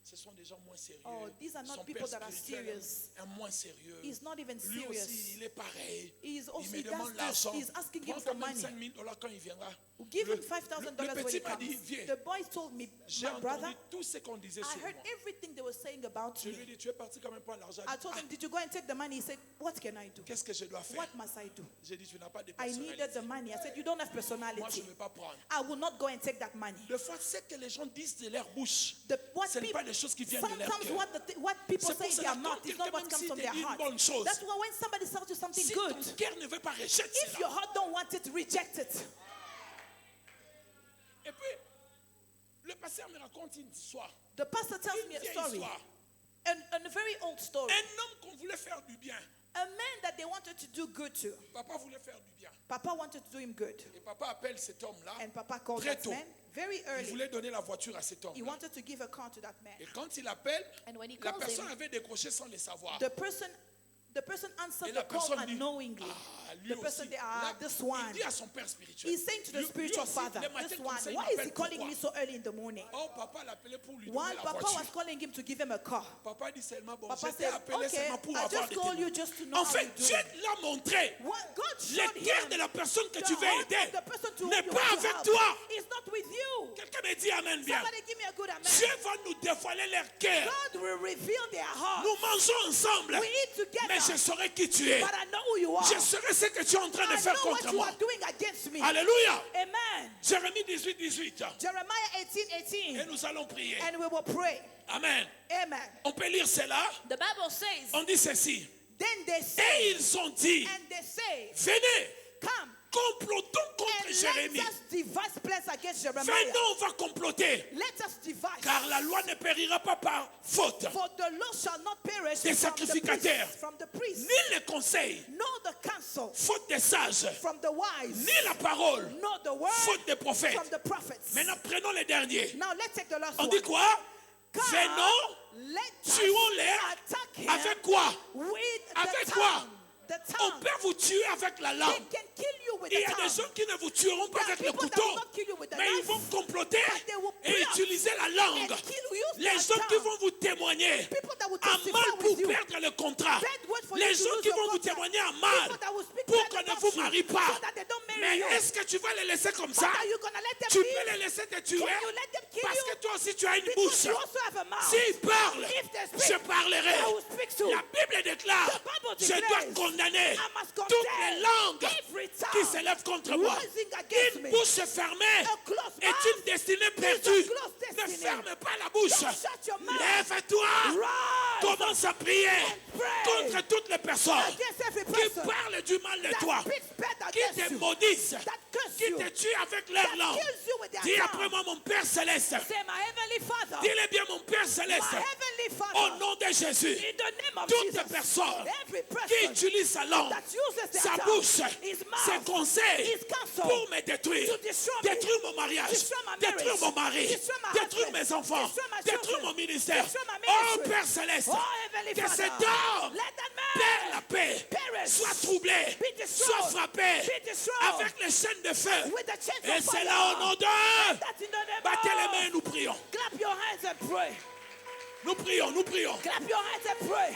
S1: ce sont des gens moins sérieux.
S2: Oh, these are not
S1: Son
S2: people
S1: père
S2: that are
S1: spirituel
S2: serious.
S1: est moins sérieux.
S2: He's not even
S1: Lui
S2: serious.
S1: aussi, il est pareil.
S2: He is also-
S1: il me
S2: he does
S1: demande
S2: this.
S1: l'argent.
S2: He's asking him
S1: Prends
S2: for
S1: quand même
S2: money.
S1: $5 000 quand il viendra.
S2: Give
S1: Le-
S2: him $5,000
S1: le
S2: when
S1: petit
S2: he
S1: m'a dit,
S2: comes.
S1: viens.
S2: The boy told me,
S1: J'ai
S2: "My
S1: entendu
S2: brother,
S1: tout ce qu'on disait
S2: I
S1: sur
S2: heard
S1: moi.
S2: everything they were saying about
S1: Je lui ai
S2: me."
S1: dit, tu es parti quand même pas l'argent.
S2: I told him, "Did you go and take the money?" He said, "What can I do?
S1: Qu'est-ce que je dois faire?
S2: What must I do?"
S1: J'ai dit, tu n'as pas de
S2: I needed
S1: personnalité.
S2: the money. I said, "You don't have
S1: Moi, je
S2: personality.
S1: ne vais pas prendre.
S2: I will not go and take that money."
S1: Des fois, ce que les gens disent de leur bouche,
S2: What
S1: ce n'est
S2: people-
S1: pas des choses qui viennent de leur
S2: sometimes
S1: cœur.
S2: what people
S1: C'est pour
S2: say in
S1: cela,
S2: their
S1: quand
S2: mouth is
S1: quelqu'un,
S2: not what
S1: même
S2: comes
S1: s'il
S2: from
S1: te
S2: their
S1: dit une
S2: heart.
S1: bonne chose,
S2: That's why when somebody tells you something
S1: Si ton
S2: good,
S1: cœur ne veut pas, rejette
S2: if your
S1: cela.
S2: heart don't want it, reject it.
S1: Et puis, le pasteur me raconte une histoire.
S2: The pastor tells me
S1: Une
S2: a
S1: vieille
S2: story,
S1: histoire.
S2: a very old story.
S1: Un homme qu'on voulait faire du bien.
S2: A man that they wanted to do good to.
S1: Papa voulait faire du bien.
S2: Papa wanted to do him good.
S1: Et papa appelle cet homme-là.
S2: And Papa called
S1: Très
S2: that
S1: tôt.
S2: man very
S1: Il
S2: early.
S1: voulait donner la voiture à cet
S2: He
S1: homme-là.
S2: wanted to give a car to that man.
S1: Et quand il appelle,
S2: And when he
S1: la
S2: calls
S1: personne
S2: him,
S1: avait décroché sans le savoir.
S2: The person
S1: Et
S2: answered
S1: la
S2: the call
S1: personne dit,
S2: unknowingly.
S1: ah, lui
S2: The person,
S1: aussi.
S2: ah,
S1: Là,
S2: this
S1: il
S2: one.
S1: dit à son père spirituel.
S2: He's saying to the
S1: lui
S2: spiritual
S1: aussi,
S2: father,
S1: les matins
S2: this
S1: comme
S2: one,
S1: ça, il
S2: why is he
S1: m'appelle
S2: calling
S1: pourquoi?
S2: me so early in the morning?
S1: Oh, papa l'appelait pour lui donner
S2: While
S1: la
S2: Papa
S1: voiture.
S2: was calling him to give him a car.
S1: Papa dit seulement, bon,
S2: Papa
S1: je t'ai
S2: said,
S1: appelé
S2: okay,
S1: seulement pour
S2: I
S1: avoir
S2: just
S1: des
S2: called you
S1: témoins.
S2: just to know
S1: En
S2: how
S1: fait,
S2: you
S1: Dieu
S2: do.
S1: l'a montré.
S2: What God
S1: Le
S2: showed
S1: cœur
S2: him,
S1: de la personne que
S2: the
S1: tu veux
S2: heart
S1: aider
S2: of the person to
S1: n'est
S2: whom you
S1: pas
S2: want to
S1: avec
S2: help
S1: toi.
S2: is not with you.
S1: Quelqu'un me dit Amen bien.
S2: Somebody give me a good amen.
S1: Dieu va nous dévoiler leur cœur.
S2: God will reveal their heart.
S1: Nous mangeons ensemble.
S2: We eat together.
S1: Mais je saurai qui tu es.
S2: But I know who you are.
S1: Je saurai ce que tu es en train de
S2: I
S1: faire
S2: know what
S1: contre
S2: you
S1: moi.
S2: are doing against me.
S1: Alléluia.
S2: Amen.
S1: Jérémie 18, 18.
S2: Jeremiah
S1: Et
S2: 18:18.
S1: nous allons prier.
S2: And we will pray.
S1: Amen.
S2: Amen.
S1: On peut lire cela.
S2: The Bible says,
S1: On dit ceci.
S2: then they
S1: Et
S2: say,
S1: ils ont dit,
S2: and they say,
S1: venez,
S2: come
S1: complotons contre
S2: and
S1: Jérémie.
S2: let us devise plans against Jeremiah.
S1: Venons, on va comploter.
S2: Let us devise.
S1: Car la loi ne périra pas par faute.
S2: For the law shall not perish
S1: Des
S2: from the
S1: sacrificateurs.
S2: priest, from the priest,
S1: Ni les conseils,
S2: nor the counsel
S1: faute des sages,
S2: from the wise,
S1: ni la parole,
S2: nor the word
S1: faute des prophètes.
S2: from the prophets.
S1: Maintenant, prenons les derniers.
S2: Now let's take the last
S1: On
S2: one.
S1: dit quoi?
S2: Come,
S1: Venons,
S2: let us
S1: tuons-les.
S2: attack him
S1: Avec quoi?
S2: with
S1: Avec
S2: the
S1: quoi?
S2: tongue. The
S1: On
S2: tongue.
S1: peut vous tuer avec la
S2: They
S1: langue.
S2: can kill you with
S1: Il y
S2: the
S1: a des
S2: tongue.
S1: gens qui ne vous tueront pas
S2: There are
S1: avec le
S2: people that
S1: couteau,
S2: will not kill you with the
S1: mais ils
S2: knife,
S1: vont comploter
S2: but they will
S1: et
S2: plot
S1: utiliser la langue.
S2: and use
S1: Les
S2: their
S1: gens qui
S2: tongue.
S1: vont vous témoigner
S2: People that will
S1: en
S2: testify
S1: mal pour
S2: with you.
S1: perdre le contrat.
S2: Bad word for
S1: Les
S2: you to
S1: gens
S2: lose
S1: qui
S2: your
S1: vont vous
S2: contract.
S1: témoigner en mal
S2: People that will speak
S1: pour
S2: bad
S1: qu'on ne
S2: about
S1: vous
S2: you,
S1: marie pas.
S2: so that they don't marry
S1: Mais
S2: you.
S1: est-ce que tu vas les laisser comme
S2: But
S1: ça?
S2: are you gonna let them
S1: Tu
S2: live?
S1: peux les laisser te tuer
S2: Can you let them kill
S1: parce
S2: you?
S1: que toi aussi tu as une
S2: Because
S1: bouche.
S2: you also have a mouth.
S1: S'ils parlent,
S2: If they speak,
S1: je parlerai.
S2: I will speak too.
S1: La Bible déclare,
S2: The Bible
S1: je
S2: declares,
S1: dois condamner
S2: I must
S1: toutes
S2: condemn
S1: les langues
S2: every tongue
S1: qui s'élèvent contre moi.
S2: rising against
S1: Une
S2: me.
S1: bouche fermée
S2: A closed
S1: est
S2: mouth
S1: une destinée
S2: is a
S1: perdue.
S2: closed
S1: Ne
S2: destiny.
S1: ferme pas la bouche.
S2: Don't shut your mouth.
S1: Lève-toi.
S2: Rise
S1: Commence à prier
S2: and pray
S1: contre toutes les personnes
S2: against every
S1: qui
S2: person
S1: parlent du mal de
S2: that
S1: toi,
S2: speaks bad
S1: qui
S2: against
S1: te
S2: you,
S1: maudissent,
S2: that curse
S1: qui
S2: you,
S1: te tuent avec leur
S2: that
S1: langue.
S2: kills you with their
S1: Dis
S2: tongue.
S1: après moi, mon Père Céleste.
S2: Say, my heavenly Father,
S1: Dis-le bien, mon Père
S2: my
S1: Céleste.
S2: heavenly
S1: Au
S2: Father,
S1: nom de Jésus,
S2: in the name of
S1: toutes
S2: Jesus,
S1: les personnes
S2: every
S1: qui
S2: person
S1: utilisent sa langue,
S2: that uses their
S1: sa
S2: tongue,
S1: bouche,
S2: his
S1: ses
S2: mouth,
S1: conseils
S2: his counsel,
S1: pour me détruire,
S2: to destroy me,
S1: détruire mon mariage,
S2: destroy my
S1: détruire
S2: marriage,
S1: mon mari,
S2: destroy my
S1: détruire
S2: husband,
S1: mes enfants,
S2: destroy my
S1: détruire
S2: children,
S1: mon ministère.
S2: destroy my
S1: Oh
S2: ministry.
S1: Père Céleste,
S2: Oh, heavenly
S1: que
S2: Father,
S1: cet homme
S2: let that
S1: perd la
S2: man
S1: paix.
S2: perish
S1: soient troublés,
S2: Be destroyed.
S1: soient frappés
S2: Be destroyed.
S1: avec les chaînes de feu.
S2: With the chains
S1: Et
S2: of
S1: c'est
S2: fire.
S1: là au nom de...
S2: That in the name
S1: Battez les
S2: of-
S1: mains, nous prions.
S2: Clap your hands and pray.
S1: Nous prions, nous prions.
S2: Clap your hands and pray.